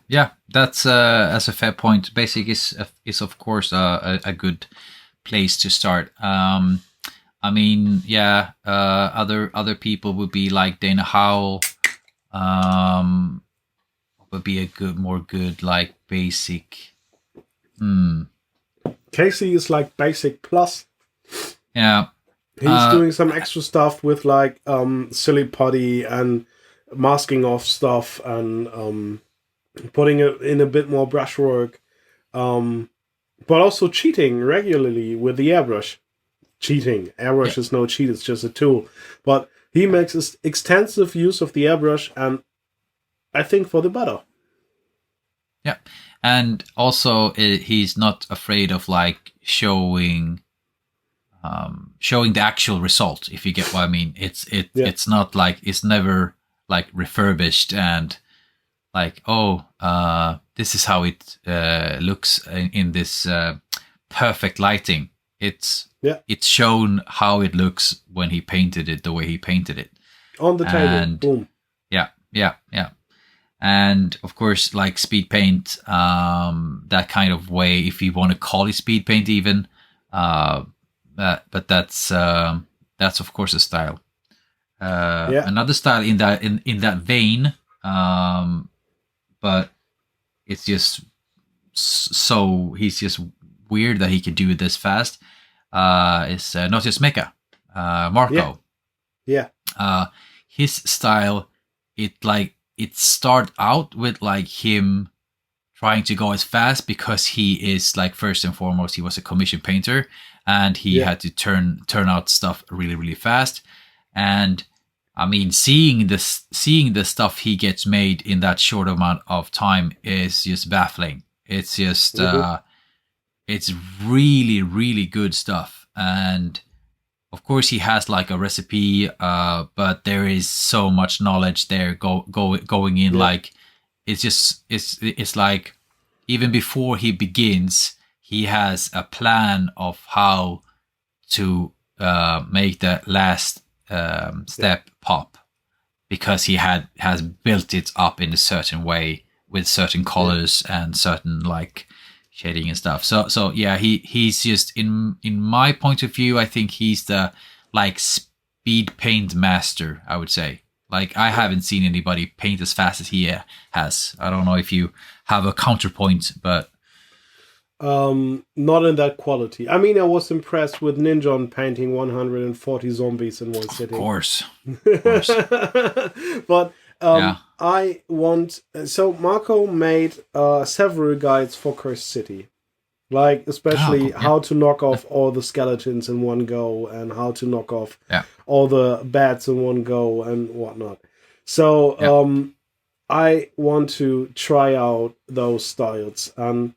Yeah, that's a fair point. Basic is of course a good place to start. I mean, other people would be like Dana Howell. Would be a more good like basic. Casey is like basic plus. Yeah, He's doing some extra stuff with like silly putty and masking off stuff and putting it in a bit more brushwork, but also cheating regularly with the airbrush. Airbrush is no cheat; it's just a tool. But he makes extensive use of the airbrush, and I think for the better. Yeah, and also he's not afraid of like showing the actual result. If you get what I mean, it's not like it's never like refurbished and like this is how it looks in this perfect lighting. It's shown how it looks when he painted it the way he painted it on the table. Boom. Yeah. And of course, like speed paint, that kind of way, if you want to call it speed paint, even, but that's of course a style. Another style in that vein, but it's just so he's just weird that he can do it this fast. Is not just Mecha, Marco. Yeah. His style, it start out with like him trying to go as fast because he is like, first and foremost, he was a commission painter and he had to turn out stuff really, really fast. And I mean, seeing the stuff he gets made in that short amount of time is just baffling. It's just it's really, really good stuff. And of course, he has like a recipe, but there is so much knowledge there going in. Like, it's like even before he begins, he has a plan of how to make the last step pop, because he has built it up in a certain way with certain colors and certain like shading and stuff. So yeah, he's just in my point of view, I think he's the like speed paint master, I would say. Like, I haven't seen anybody paint as fast as he has. I don't know if you have a counterpoint, but not in that quality. I mean, I was impressed with Ninjon painting 140 zombies in one sitting. Of course. But I want... So Marco made several guides for Cursed City. Like, especially how to knock off all the skeletons in one go and how to knock off all the bats in one go and whatnot. So I want to try out those styles. And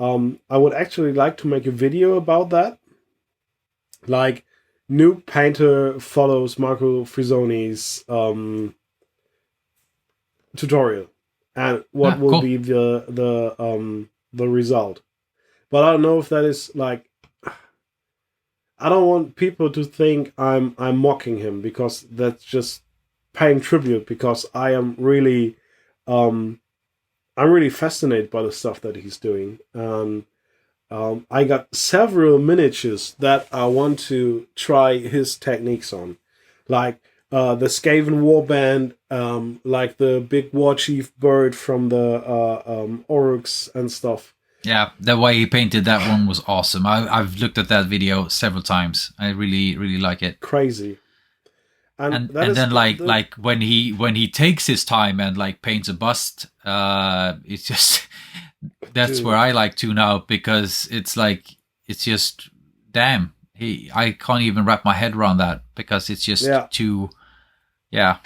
I would actually like to make a video about that. Like, Noob Painter follows Marco Frisoni's tutorial, and what will be the result. But I don't know if that is like, I don't want people to think I'm mocking him, because that's just paying tribute, because I am really I'm really fascinated by the stuff that he's doing. I got several miniatures that I want to try his techniques on, like the Skaven warband, like the big war chief bird from the Oryx and stuff. Yeah, the way he painted that one was awesome. I've looked at that video several times. I really, really like it. Crazy. And then like when he takes his time and like paints a bust, it's just that's where I like to now, because it's like, it's just damn. I can't even wrap my head around that, because it's just too but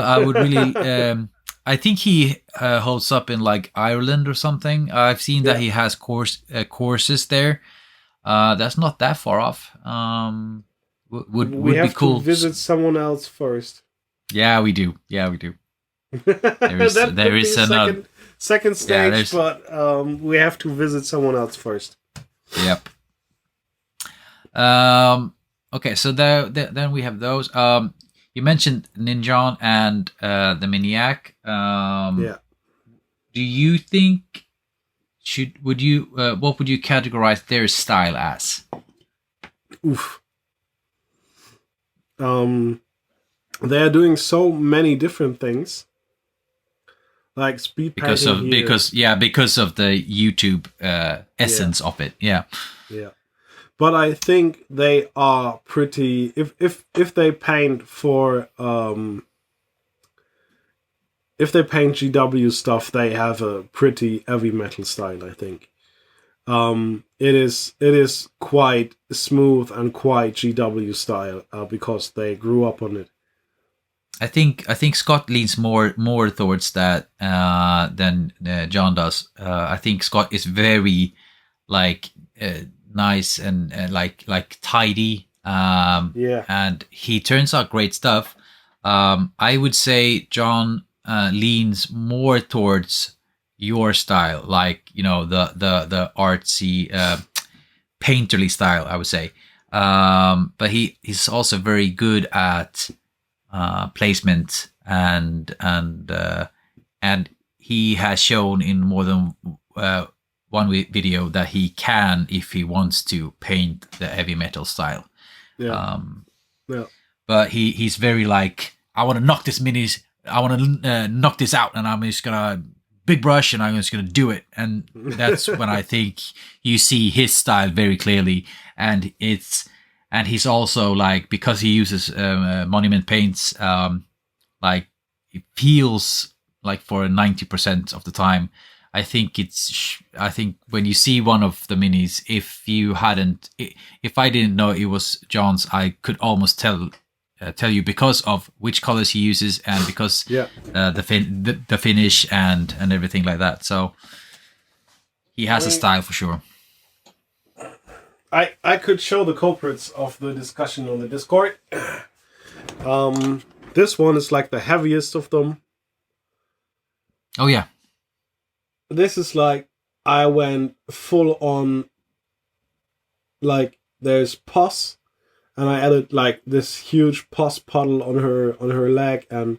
I would really I think he holds up in like Ireland or something. I've seen that he has courses there. That's not that far off. Would be cool. To visit someone else first. Yeah, we do. There is another second stage, but we have to visit someone else first. Yep. Okay, so then we have those. You mentioned Ninjon and the Maniac. Do you think what would you categorize their style as? Oof. They're doing so many different things, like speed painting because of the YouTube essence of it. Yeah. but I think they are pretty. If they paint for if they paint GW stuff, they have a pretty heavy metal style, I think. It is quite smooth and quite GW style because they grew up on it. I think Scott leans more towards that than John does. I think Scott is very like nice and like tidy. Yeah. And he turns out great stuff. I would say John leans more towards your style, like the artsy, painterly style, I would say. But he's also very good at placement and he has shown in more than one video that he can, if he wants to, paint the heavy metal style. Yeah. Yeah. But he's very like, I want to knock this minis, I want to knock this out, and I'm just gonna big brush and I'm just gonna do it. And that's when I think you see his style very clearly. And he's also like, because he uses monument paints, like it feels like for 90% of the time. I think when you see one of the minis, if I didn't know it was John's, I could almost tell you because of which colors he uses and because the finish and everything like that. So he has a style for sure. I could show the culprits of the discussion on the Discord. This one is like the heaviest of them. Oh yeah. This is like, I went full on, like there's pus, and I added like this huge pus puddle on her leg, and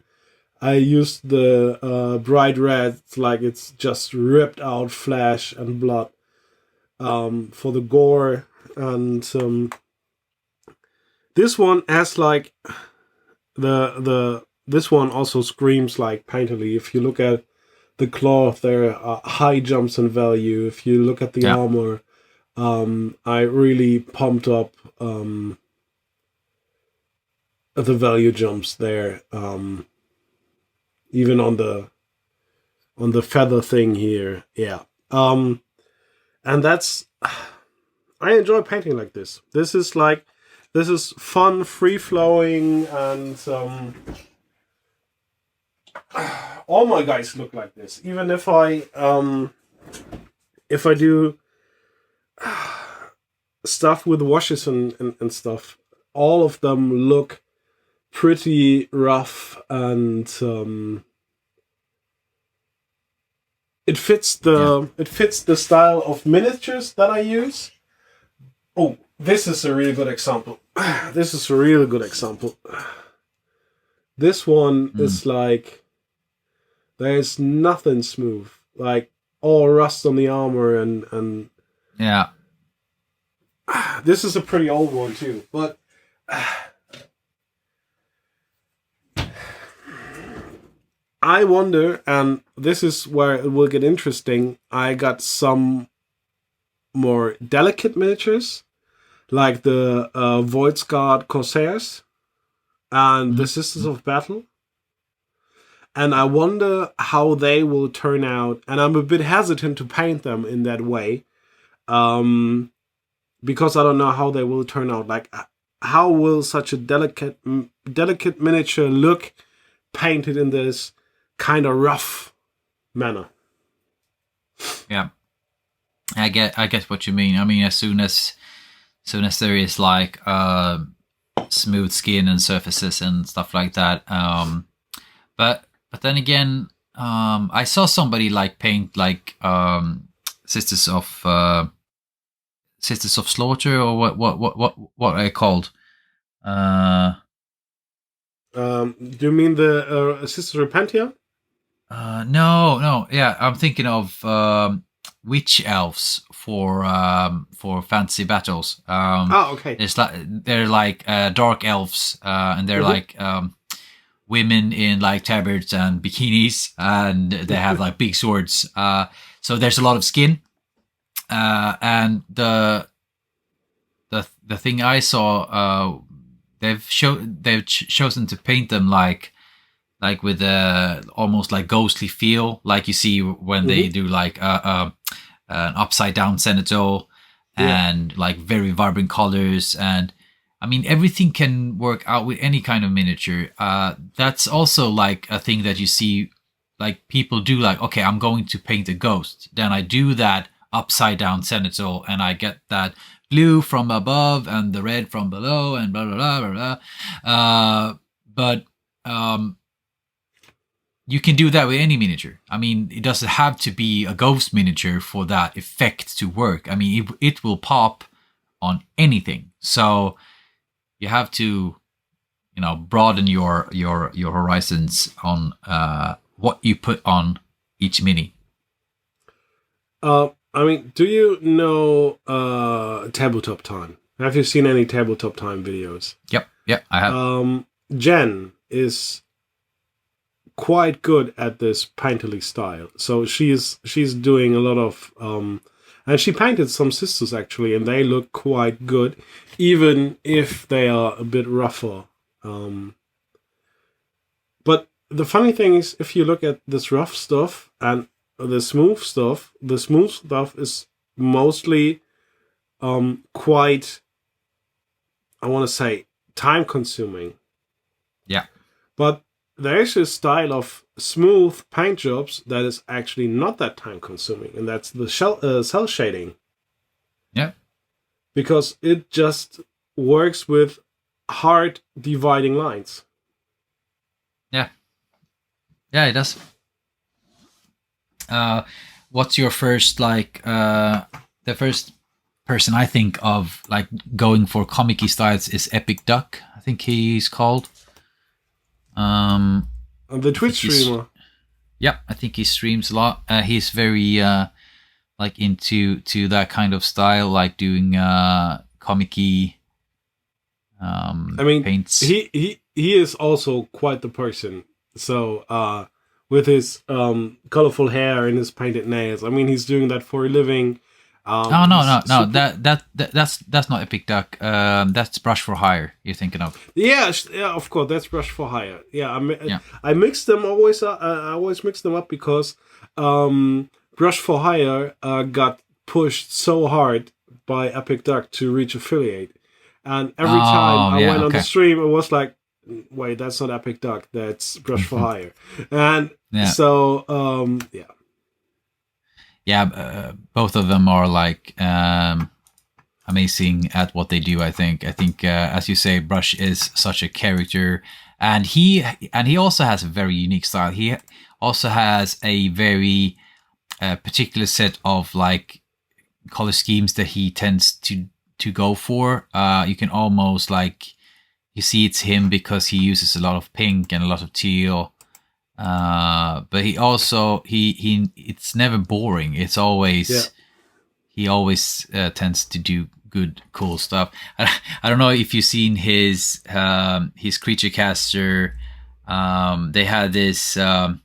I used the bright red, like it's just ripped out flesh and blood for the gore. And this one has like this one also screams like painterly. If you look at the cloth, there are high jumps in value. If you look at the armor, I really pumped up the value jumps there. Even on the feather thing here, yeah. And that's, I enjoy painting like this. This is fun, free flowing, and all my guys look like this. Even if I do stuff with washes and stuff, all of them look pretty rough, and it fits the style of miniatures that I use. Oh, this is a really good example. This one is like, there's nothing smooth, like all rust on the armor, and yeah. This is a pretty old one too, but I wonder, and this is where it will get interesting, I got some more delicate miniatures, like the Void Guard Corsairs and the Sisters of Battle. And I wonder how they will turn out. And I'm a bit hesitant to paint them in that way, because I don't know how they will turn out. Like, how will such a delicate miniature look painted in this kind of rough manner? Yeah, I get what you mean. I mean, as soon as there is like smooth skin and surfaces and stuff like that. But then again, I saw somebody like paint like Sisters of Slaughter, or what are they called? Do you mean the Sisters of Repentia? No, yeah, I'm thinking of witch elves for fantasy battles. Okay. It's like they're like dark elves, and they're like women in like tabards and bikinis, and they have like big swords. So there's a lot of skin, and the the thing I saw, they've chosen to paint them like with a almost like ghostly feel, like you see when they do like an upside down zenithal and like very vibrant colors. And I mean, everything can work out with any kind of miniature. That's also like a thing that you see, like people do. Like, okay, I'm going to paint a ghost. Then I do that upside down zenithal, and I get that blue from above and the red from below, and blah blah blah blah blah. But you can do that with any miniature. I mean, it doesn't have to be a ghost miniature for that effect to work. I mean, it will pop on anything. So you have to, broaden your horizons on what you put on each mini. I mean, do you know Tabletop Time? Have you seen any Tabletop Time videos? Yep, I have. Jen is quite good at this painterly style. So she's doing a lot of and she painted some sisters actually, and they look quite good, even if they are a bit rougher. But the funny thing is, if you look at this rough stuff and the smooth stuff is mostly quite, I want to say, time consuming. Yeah. But there is a style of smooth paint jobs that is actually not that time consuming, and that's the cell shading. Yeah. Because it just works with hard dividing lines. Yeah. Yeah, it does. What's your first, like, the first person I think of, like, going for comic-y styles is Epic Duck, I think he's called. The Twitch streamer. Yeah, I think he streams a lot. He's very like into that kind of style, like doing comic-y I mean, paints. He is also quite the person. So with his colorful hair and his painted nails, I mean, he's doing that for a living. No. That's not Epic Duck. That's Brush for Hire you're thinking of. Yeah, of course, that's Brush for Hire. Yeah, I mix them always. I always mix them up because Brush for Hire got pushed so hard by Epic Duck to reach affiliate, and every time I went on the stream, it was like, wait, that's not Epic Duck, that's Brush for Hire, and so yeah. Yeah, both of them are like amazing at what they do. I think, as you say, Brush is such a character, and he also has a very unique style. He also has a very particular set of like color schemes that he tends to go for. You can almost like you see it's him because he uses a lot of pink and a lot of teal. But he also he it's never boring. It's always he always tends to do good, cool stuff. I don't know if you've seen his creature caster. They had this what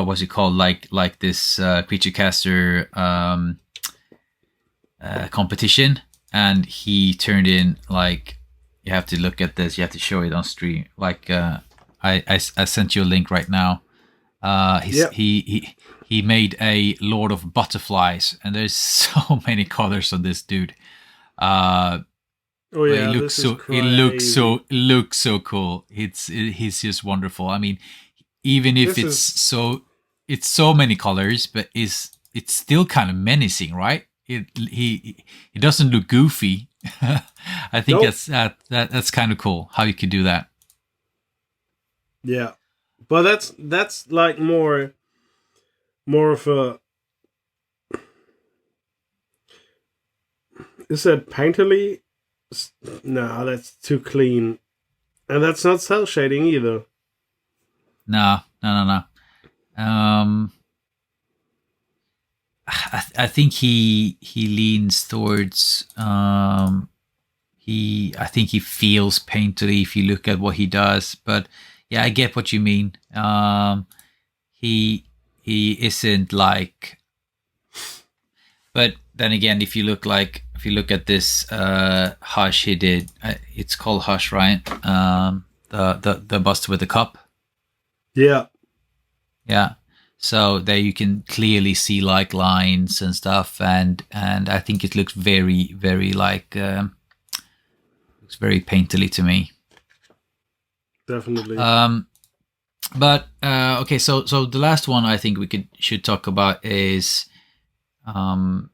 was it called, like this creature caster competition, and he turned in, like, you have to look at this, you have to show it on stream, like I sent you a link right now. He made a Lord of Butterflies, and there's so many colors on this dude. It looks so cool. He's just wonderful. I mean, even if it's so many colors, but it's still kind of menacing, right? He doesn't look goofy. I think that's kind of cool how you could do that. Yeah, but that's like more of a. Is that painterly? No, that's too clean, and that's not cell shading either. No. I think he leans towards. I think he feels painterly if you look at what he does, but. Yeah, I get what you mean. He isn't like, but then again, if you look at this Hush he did, it's called Hush, right? The bust with the cup. Yeah. Yeah. So there you can clearly see like lines and stuff, and I think it looks very, very like looks very painterly to me. Definitely. But okay, so the last one I think we should talk about is Angel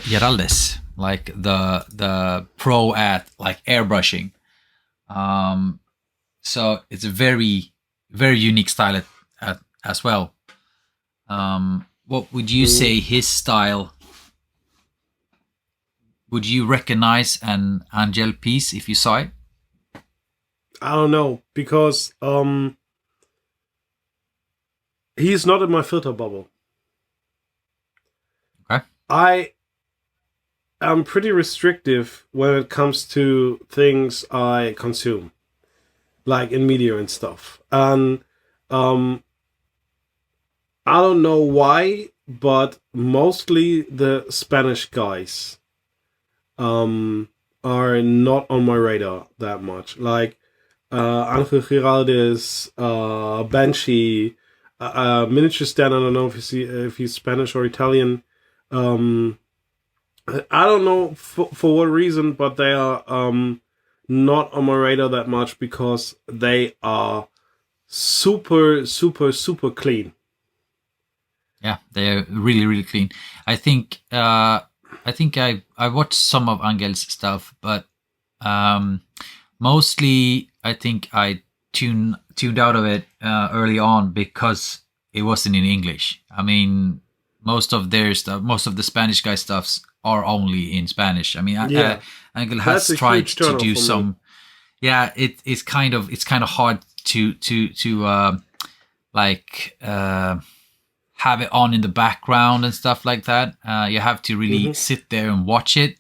Geraldes, like the pro at like airbrushing. So it's a very, very unique style as well. What would you say his style? Would you recognize an Angel piece if you saw it? I don't know, because he's not in my filter bubble. Okay. I am pretty restrictive when it comes to things I consume, like in media and stuff. And I don't know why, but mostly the Spanish guys are not on my radar that much. Like Angel Giraldes, Banshee, Miniature Stan. I don't know if he's Spanish or Italian. I don't know for what reason, but they are not on my radar that much because they are super, super, super clean. Yeah, they're really, really clean. I think I watched some of Angel's stuff, but mostly I think I tuned out of it early on because it wasn't in English. I mean, most of their stuff, most of the Spanish guy stuffs are only in Spanish. I mean, Yeah, Angel has tried to do some. Me. Yeah, it's kind of hard to have it on in the background and stuff like that. You have to really sit there and watch it,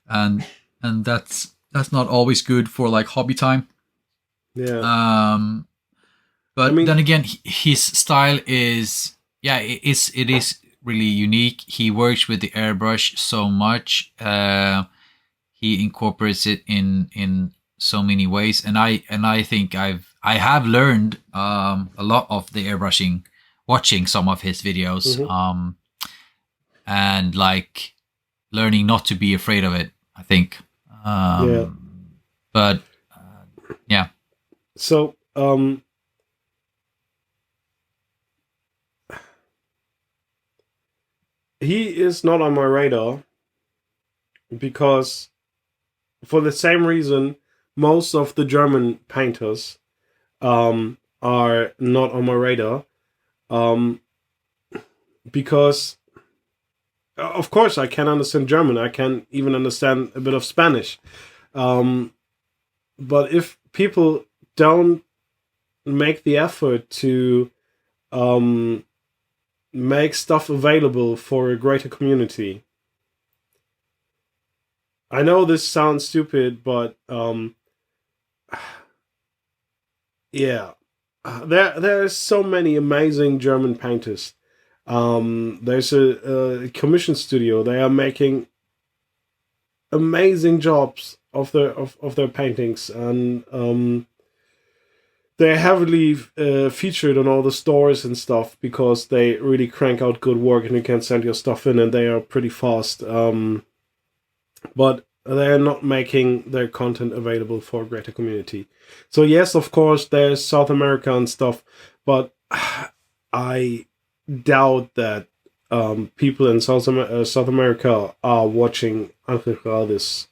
and that's not always good for like hobby time. Yeah. But I mean, then again, his style is it is really unique. He works with the airbrush so much. He incorporates it in so many ways, and I think I have learned a lot of the airbrushing watching some of his videos, and like learning not to be afraid of it, I think. But yeah. So he is not on my radar because, for the same reason, most of the German painters are not on my radar. Because, of course, I can understand German. I can even understand a bit of Spanish. But if people don't make the effort to make stuff available for a greater community, I know this sounds stupid, but yeah, there are so many amazing German painters. There's a commission studio. They are making amazing jobs of their paintings, and they're heavily featured on all the stores and stuff because they really crank out good work, and you can send your stuff in, and they are pretty fast. But they're not making their content available for a greater community. So yes, of course, there's South America and stuff, but I doubt that people in South America are watching Angel Giraldes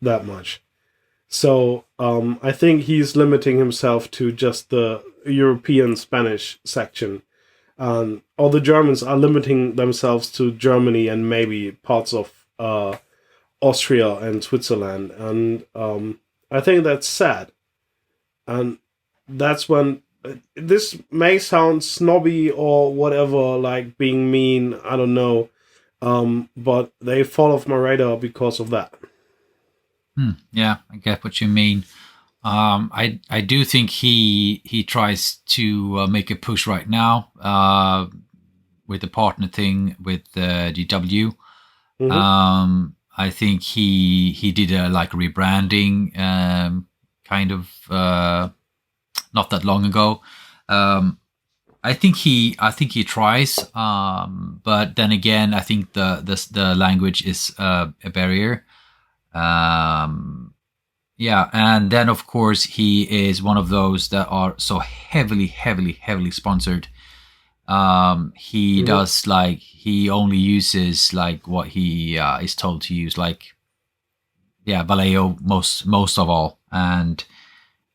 that much. So I think he's limiting himself to just the European Spanish section. All the Germans are limiting themselves to Germany and maybe parts of Austria and Switzerland. And I think that's sad. And that's when this may sound snobby or whatever, like being mean, I don't know. But they fall off my radar because of that. Yeah, I get what you mean. I do think he tries to make a push right now. with the partner thing with GW. Mm-hmm. I think he did a like rebranding kind of not that long ago. I think he tries, but then again, I think the language is a barrier. Um, yeah, and then of course he is one of those that are so heavily sponsored. He Mm-hmm. does like he only uses like what he is told to use, like yeah, Vallejo most of all, and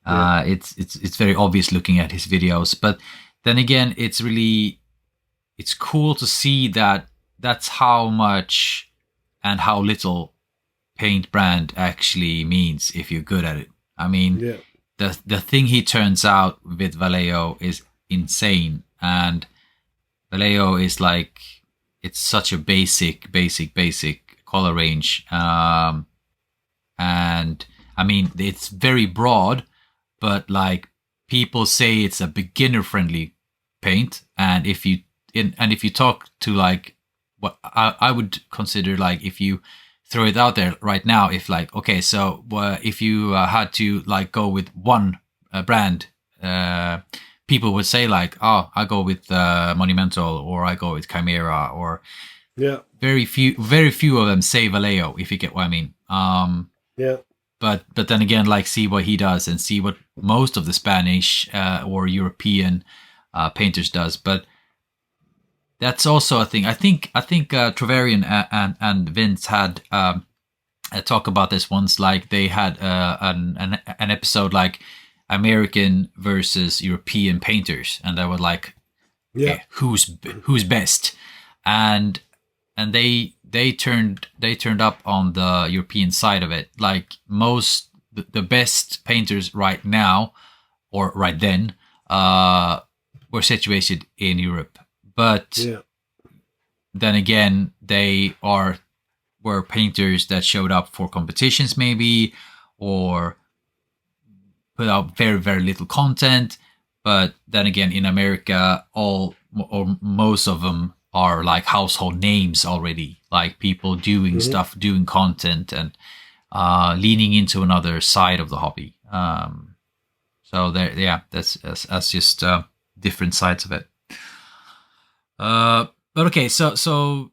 Yeah. it's very obvious looking at his videos. But then again, it's cool to see that that's how much and how little paint brand actually means if you're good at it. I mean, Yeah. the thing he turns out with Vallejo is insane, and Vallejo is like it's such a basic color range, and I mean it's very broad, but like people say it's a beginner friendly paint, and if you talk to like what I would consider like if you throw it out there right now, if like okay, so if you had to like go with one brand, people would say like, oh, I go with Monumental, or I go with Chimera, or Yeah. very few of them say Vallejo, if you get what I mean. Yeah. But then again, like see what he does and see what most of the Spanish or European painters does. But that's also a thing. I think Treverian and Vince had a talk about this once. Like they had an episode like American versus European painters, and they were like, Yeah. okay, who's best, and they turned up on the European side of it. Like most the best painters right now or right then were situated in Europe, but Yeah. then again they were painters that showed up for competitions maybe, or put out very little content. But then again, in America, all or most of them are like household names already, like people doing Mm-hmm. stuff, doing content, and leaning into another side of the hobby. So there, yeah, that's just different sides of it. But okay, so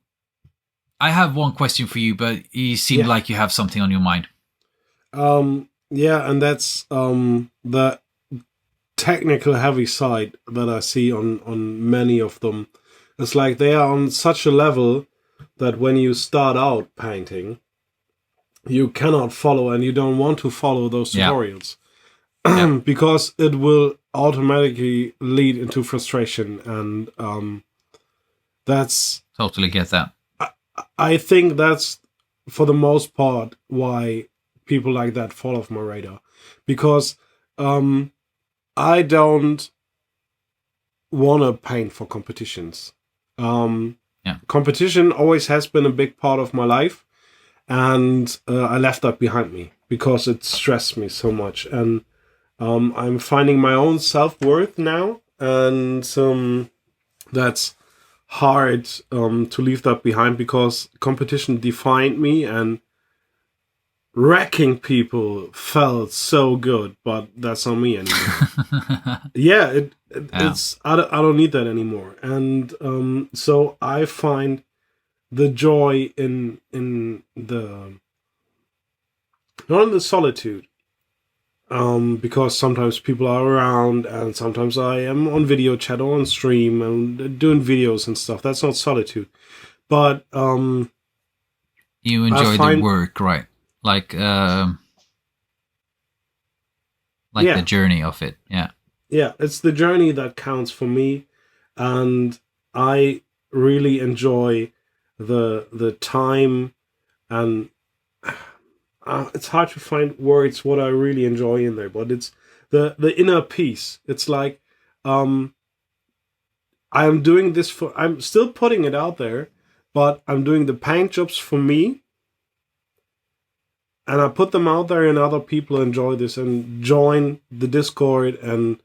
I have one question for you, but you seem Yeah. like you have something on your mind. Yeah, and that's the technical heavy side that I see on many of them. It's like they are on such a level that when you start out painting, you cannot follow and you don't want to follow those Yeah, tutorials yeah, because it will automatically lead into frustration, and that's totally get that. I think that's for the most part why people like that fall off my radar, because I don't want to paint for competitions. Yeah, Competition always has been a big part of my life, and I left that behind me because it stressed me so much. And I'm finding my own self worth now, and that's hard to leave that behind because competition defined me, and wrecking people felt so good, but that's not me anymore. Yeah, yeah, it's I don't need that anymore, and so I find the joy in the not in the solitude, because sometimes people are around, and sometimes I am on video chat or on stream and doing videos and stuff. That's not solitude, but you I enjoy the find work, right? Like like the yeah, journey of it. Yeah, yeah, it's the journey that counts for me, and I really enjoy the time, and it's hard to find words what I really enjoy in there, but it's the inner peace. It's like I'm doing this for I'm still putting it out there, but I'm doing the paint jobs for me, and I put them out there, and other people enjoy this and join the Discord and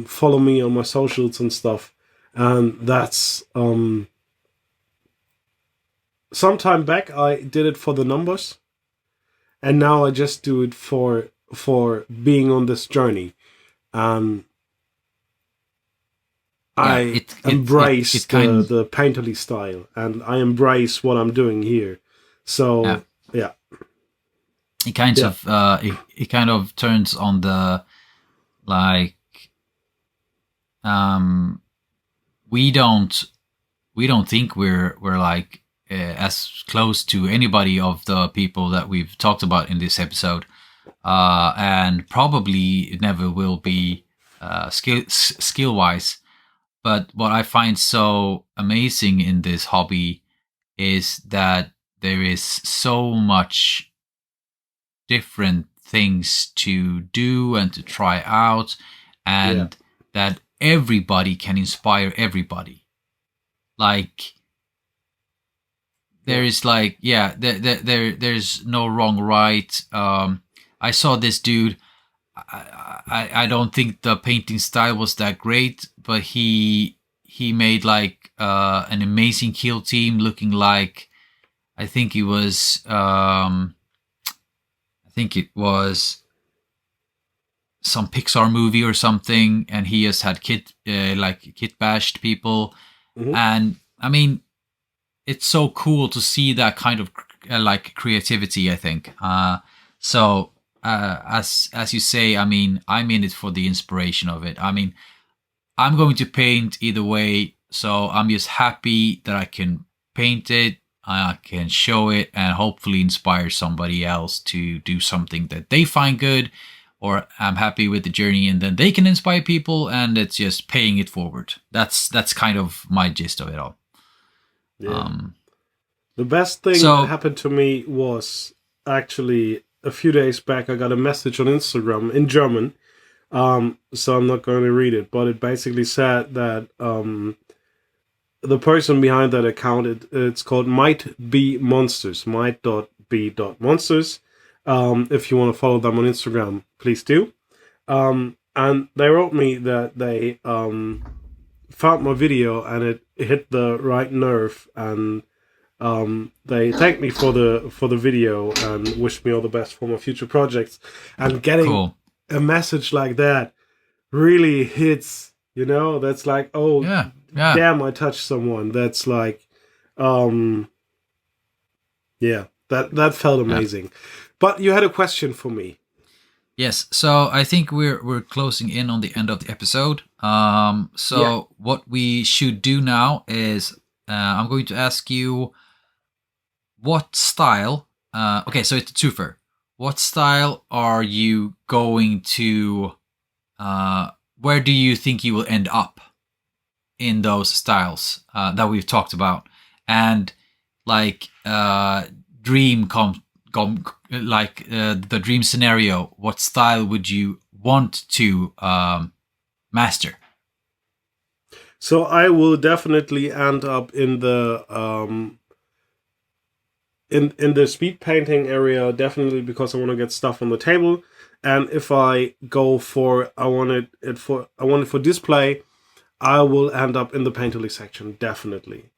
follow me on my socials and stuff. and that's some time back I did it for the numbers, and now I just do it for being on this journey. Um, Yeah, I embrace it kind the painterly style, and I embrace what I'm doing here. yeah, So yeah, it kind yeah, of it kind of turns on the like um we don't think we're like as close to anybody of the people that we've talked about in this episode, and probably it never will be skill wise. But what I find so amazing in this hobby is that there is so much different things to do and to try out, yeah, and that everybody can inspire everybody. Like there yeah. is like yeah, there's no wrong right. I saw this dude. I don't think the painting style was that great, but he made like an amazing kill team looking like I think it was I think it was some Pixar movie or something, and he just had kit bashed people, Hmm. and I mean it's so cool to see that kind of like creativity. I think so. As you say, I mean, I'm in it for the inspiration of it. I mean, I'm going to paint either way, so I'm just happy that I can paint it, I can show it, and hopefully inspire somebody else to do something that they find good, or I'm happy with the journey, and then they can inspire people, and it's just paying it forward. That's kind of my gist of it all. Yeah. Um, The best thing that so happened to me was actually a few days back. I got a message on Instagram in German. So I'm not going to read it, but it basically said that the person behind that account, it's called Might Be Monsters, might.be.monsters. If you want to follow them on Instagram, please do. And they wrote me that they found my video and it hit the right nerve, and they thanked me for the video and wished me all the best for my future projects. And getting cool. a message like that really hits. That's like, oh Yeah, yeah, damn, I touched someone. That's like, um, yeah, that felt yeah. amazing. But you had a question for me. Yes, so I think we're closing in on the end of the episode. Yeah. So what we should do now is I'm going to ask you what style. Okay, so it's a twofer. What style are you going to? Where do you think you will end up in those styles that we've talked about? And like dream like the dream scenario, what style would you want to master? So I will definitely end up in the in the speed painting area, definitely, because I want to get stuff on the table. And if I go for I want it for display, I will end up in the painterly section, definitely.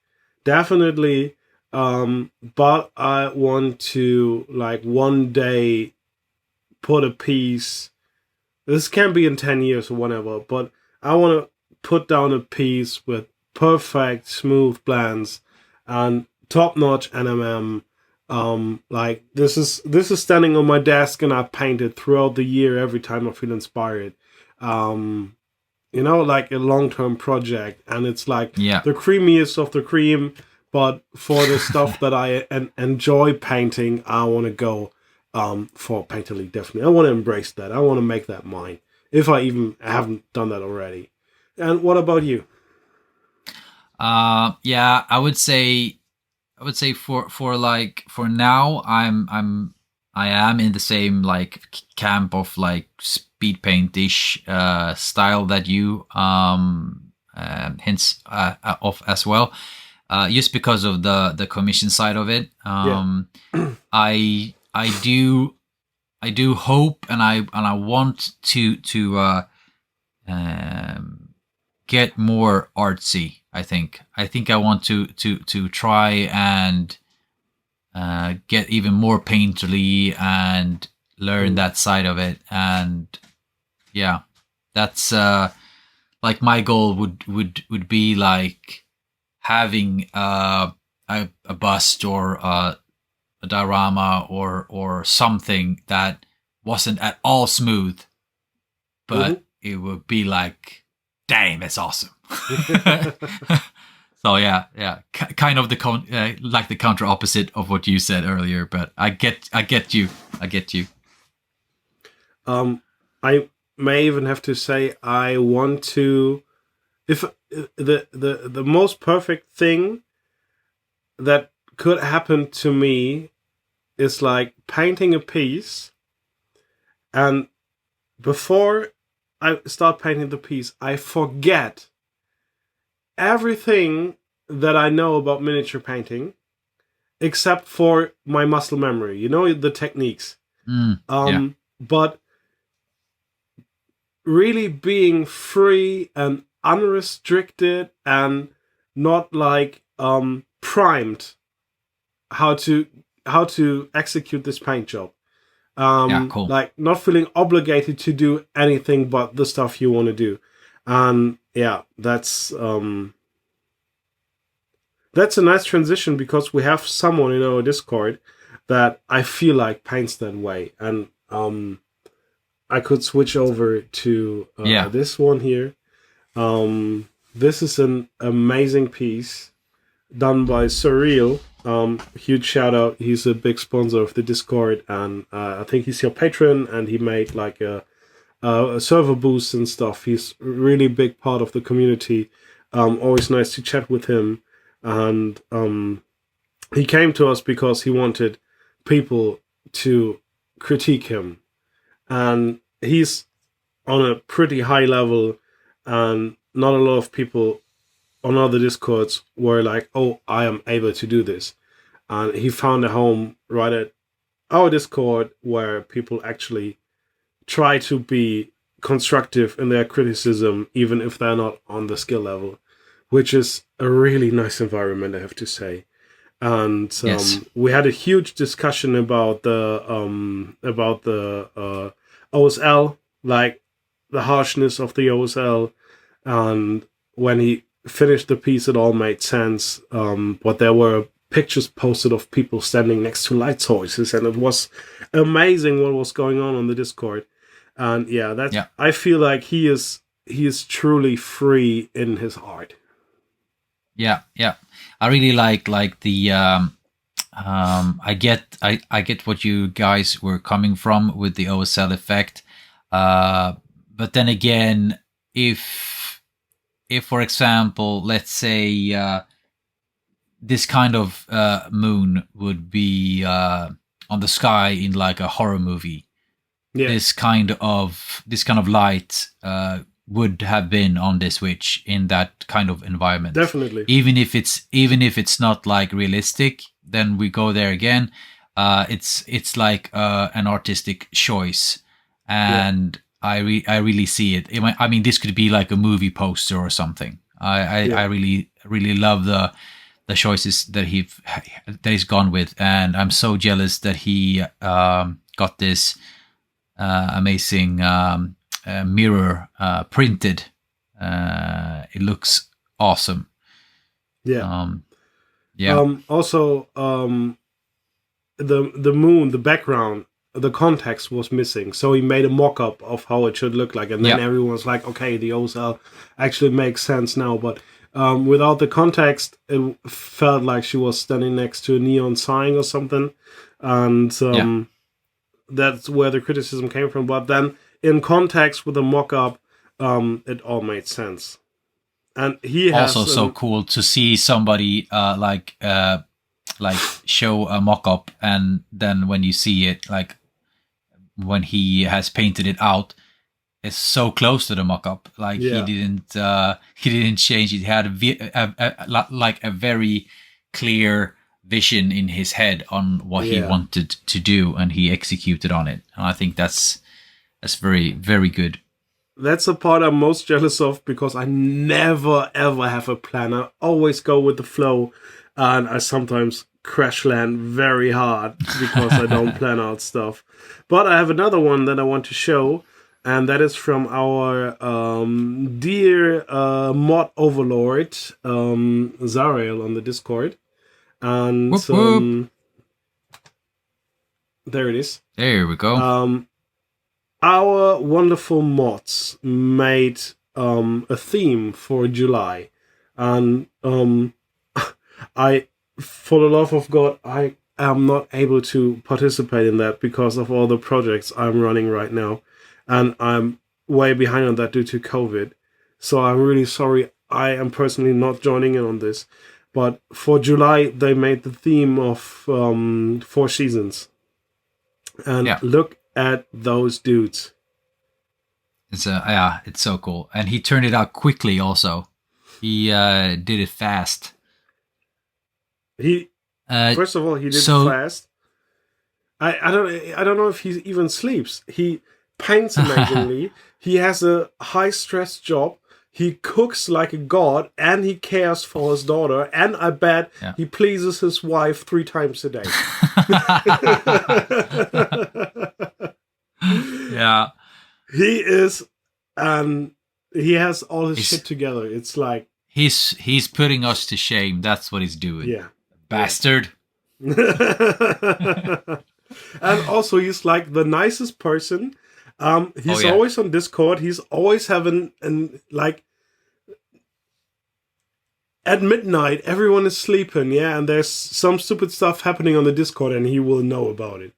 Definitely. But I want to, like, one day put a piece. This can be in 10 years or whatever, but I want to put down a piece with perfect, smooth blends and top notch NMM. Like, this is standing on my desk, and I paint it throughout the year every time I feel inspired. Um, like a long term project, and it's like Yeah. the creamiest of the cream. But for the stuff that I enjoy painting, I want to go for Painterly. Definitely, I want to embrace that. I want to make that mine, if I even haven't done that already. And what about you? Yeah, I would say for like for now I am in the same like camp of like speed paint ish style that you hints of as well, just because of the commission side of it. Yeah. I do hope and I want to um, get more artsy. I think I want to try and get even more painterly and learn that side of it. And yeah, that's like my goal would be like having a bust or a diorama or something that wasn't at all smooth, but it would be like, dang, that's awesome. So yeah, kind of the like the counter opposite of what you said earlier, but I get you. I may even have to say I want to, if the most perfect thing that could happen to me is like painting a piece, and before I start painting the piece, I forget everything that I know about miniature painting, except for my muscle memory. You know, the techniques. But really being free and unrestricted and not like primed how to execute this paint job. Cool. Like not feeling obligated to do anything but the stuff you want to do. And yeah, that's a nice transition, because we have someone in our Discord that I feel like paints that way. And I could switch over to this one here. This is an amazing piece done by Surreal. Huge shout out. He's a big sponsor of the Discord, and I think he's your patron, and he made like a server boost and stuff. He's a really big part of the community. Always nice to chat with him. And he came to us because he wanted people to critique him. And he's on a pretty high level, and not a lot of people on other Discords were like, oh, I am able to do this. And he found a home right at our Discord where people actually try to be constructive in their criticism, even if they're not on the skill level, which is a really nice environment, I have to say. And we had a huge discussion about the OSL, like the harshness of the OSL. And when he finished the piece, it all made sense. But there were pictures posted of people standing next to light sources, and it was amazing what was going on the Discord. And I feel like he is truly free in his art. Yeah. I really like the I get what you guys were coming from with the OSL effect. But then again, if for example, let's say this kind of moon would be on the sky in like a horror movie, this kind of light would have been on this Switch in that kind of environment. Definitely. Even if it's not like realistic, then we go there again. It's like an artistic choice, and I really see it. I mean, this could be like a movie poster or something. I really love the choices that he's gone with, and I'm so jealous that he got this amazing mirror printed. It looks awesome. Also, the moon, the background, the context was missing, so he made a mock-up of how it should look like, and then everyone's like, okay, the OSL actually makes sense now. But without the context, it felt like she was standing next to a neon sign or something, and that's where the criticism came from. But then in context with the mock-up, it all made sense. And he has also so cool to see somebody like show a mock-up, and then when you see it, like when he has painted it out, it's so close to the mock-up. Like he didn't change it. He had a very clear vision in his head on what he wanted to do, and he executed on it. And I think that's very, very good. That's the part I'm most jealous of because I never ever have a plan. I always go with the flow, and I sometimes crash land very hard because I don't plan out stuff. But I have another one that I want to show, and that is from our dear mod overlord Zariel on the Discord, and Whoop, whoop. there it is. There we go. Our wonderful mods made a theme for July, and I, for the love of God, I am not able to participate in that because of all the projects I'm running right now, and I'm way behind on that due to COVID. So I'm really sorry. I am personally not joining in on this, but for July they made the theme of Four Seasons, and look at those dudes. It's it's so cool, and he turned it out quickly. Also, he did it fast. He first of all he did it fast. I don't know if he even sleeps. He paints amazingly. He has a high stress job. He cooks like a god, and he cares for his daughter. And I bet he pleases his wife 3 times a day. Yeah, he is, and he has all his shit together. It's like he's putting us to shame. That's what he's doing. Yeah, bastard. And also, he's like the nicest person. He's always on Discord. He's always having like at midnight, everyone is sleeping. Yeah, and there's some stupid stuff happening on the Discord, and he will know about it.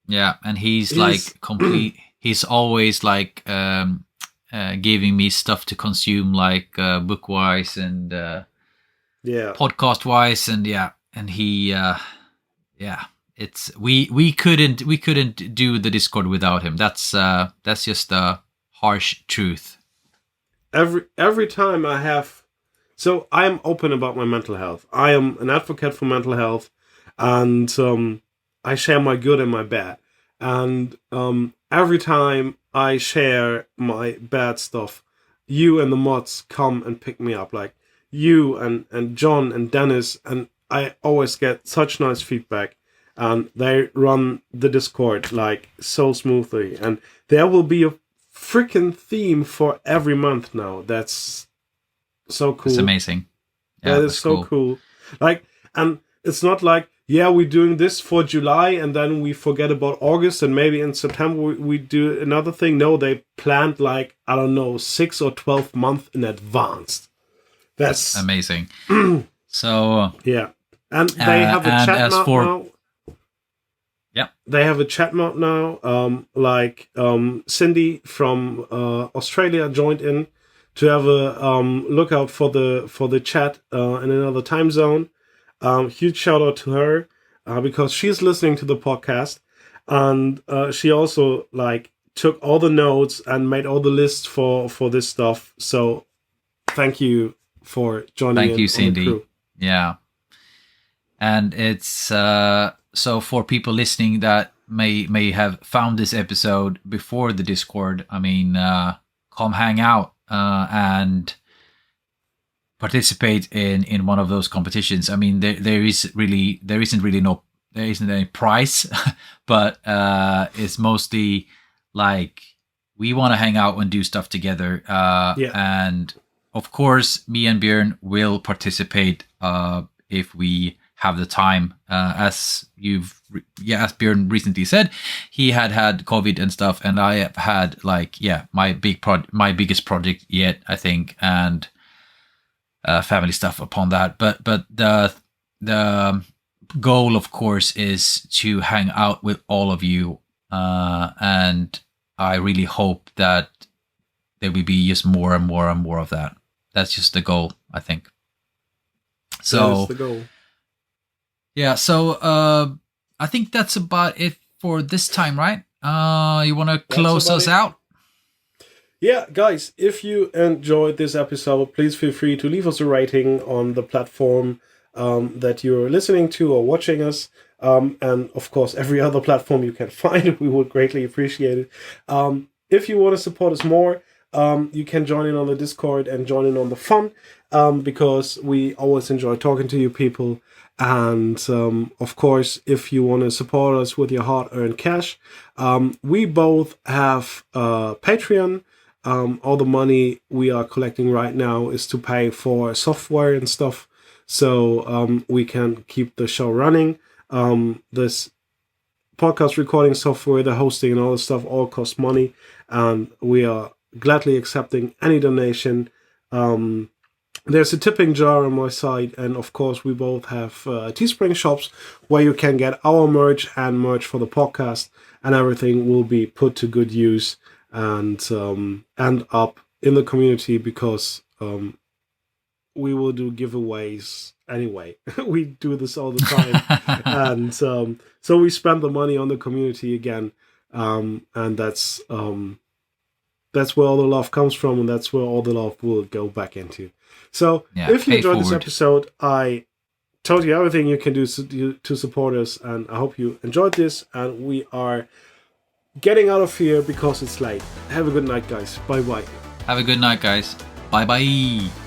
Yeah, and he's like complete. He's always like giving me stuff to consume, like book wise and podcast wise, and and he it's we couldn't do the Discord without him. That's just the harsh truth. Every time I have, so I'm open about my mental health. I am an advocate for mental health, and I share my good and my bad. And every time I share my bad stuff, you and the mods come and pick me up, like you and John and Dennis, and I always get such nice feedback. And they run the Discord like so smoothly, and there will be a freaking theme for every month now. That's so cool. It's amazing. Yeah, that is so cool. Like, and it's not like, yeah, we're doing this for July and then we forget about August and maybe in September we do another thing. No, they planned like, I don't know, 6 or 12 months in advance. That's amazing. So yeah, and they have a chat now. Yeah, they have a chat mode now. Cindy from Australia joined in to have a lookout for the chat in another time zone. Huge shout out to her because she's listening to the podcast, and she also like took all the notes and made all the lists for this stuff. So thank you for joining. Thank you, Cindy. Yeah, and it's. So for people listening that may have found this episode before the Discord, I mean, come hang out and participate in one of those competitions. I mean, there isn't any prize, but it's mostly like we want to hang out and do stuff together. And of course, me and Björn will participate if we have the time, as Björn recently said, he had COVID and stuff, and I have had my biggest project yet, I think, and family stuff upon that. But the goal, of course, is to hang out with all of you, and I really hope that there will be just more and more and more of that. That's just the goal, I think. So that's the goal. Yeah, so I think that's about it for this time, right? You want to close us out? Yeah, guys, if you enjoyed this episode, please feel free to leave us a rating on the platform that you're listening to or watching us. And, of course, every other platform you can find. We would greatly appreciate it. if you want to support us more, you can join in on the Discord and join in on the fun, because we always enjoy talking to you people. And of course, if you want to support us with your hard-earned cash, we both have Patreon. All the money we are collecting right now is to pay for software and stuff, so we can keep the show running. This podcast recording software, the hosting and all this stuff all costs money, and we are gladly accepting any donation. There's a tipping jar on my side, and of course we both have Teespring shops where you can get our merch and merch for the podcast, and everything will be put to good use and end up in the community, because we will do giveaways anyway. We do this all the time. And so we spend the money on the community again, and that's where all the love comes from, and that's where all the love will go back into. So if you enjoyed this episode, I told you everything you can do to support us, and I hope you enjoyed this, and we are getting out of here because it's late. Have a good night, guys. Bye-bye. Have a good night, guys. Bye-bye.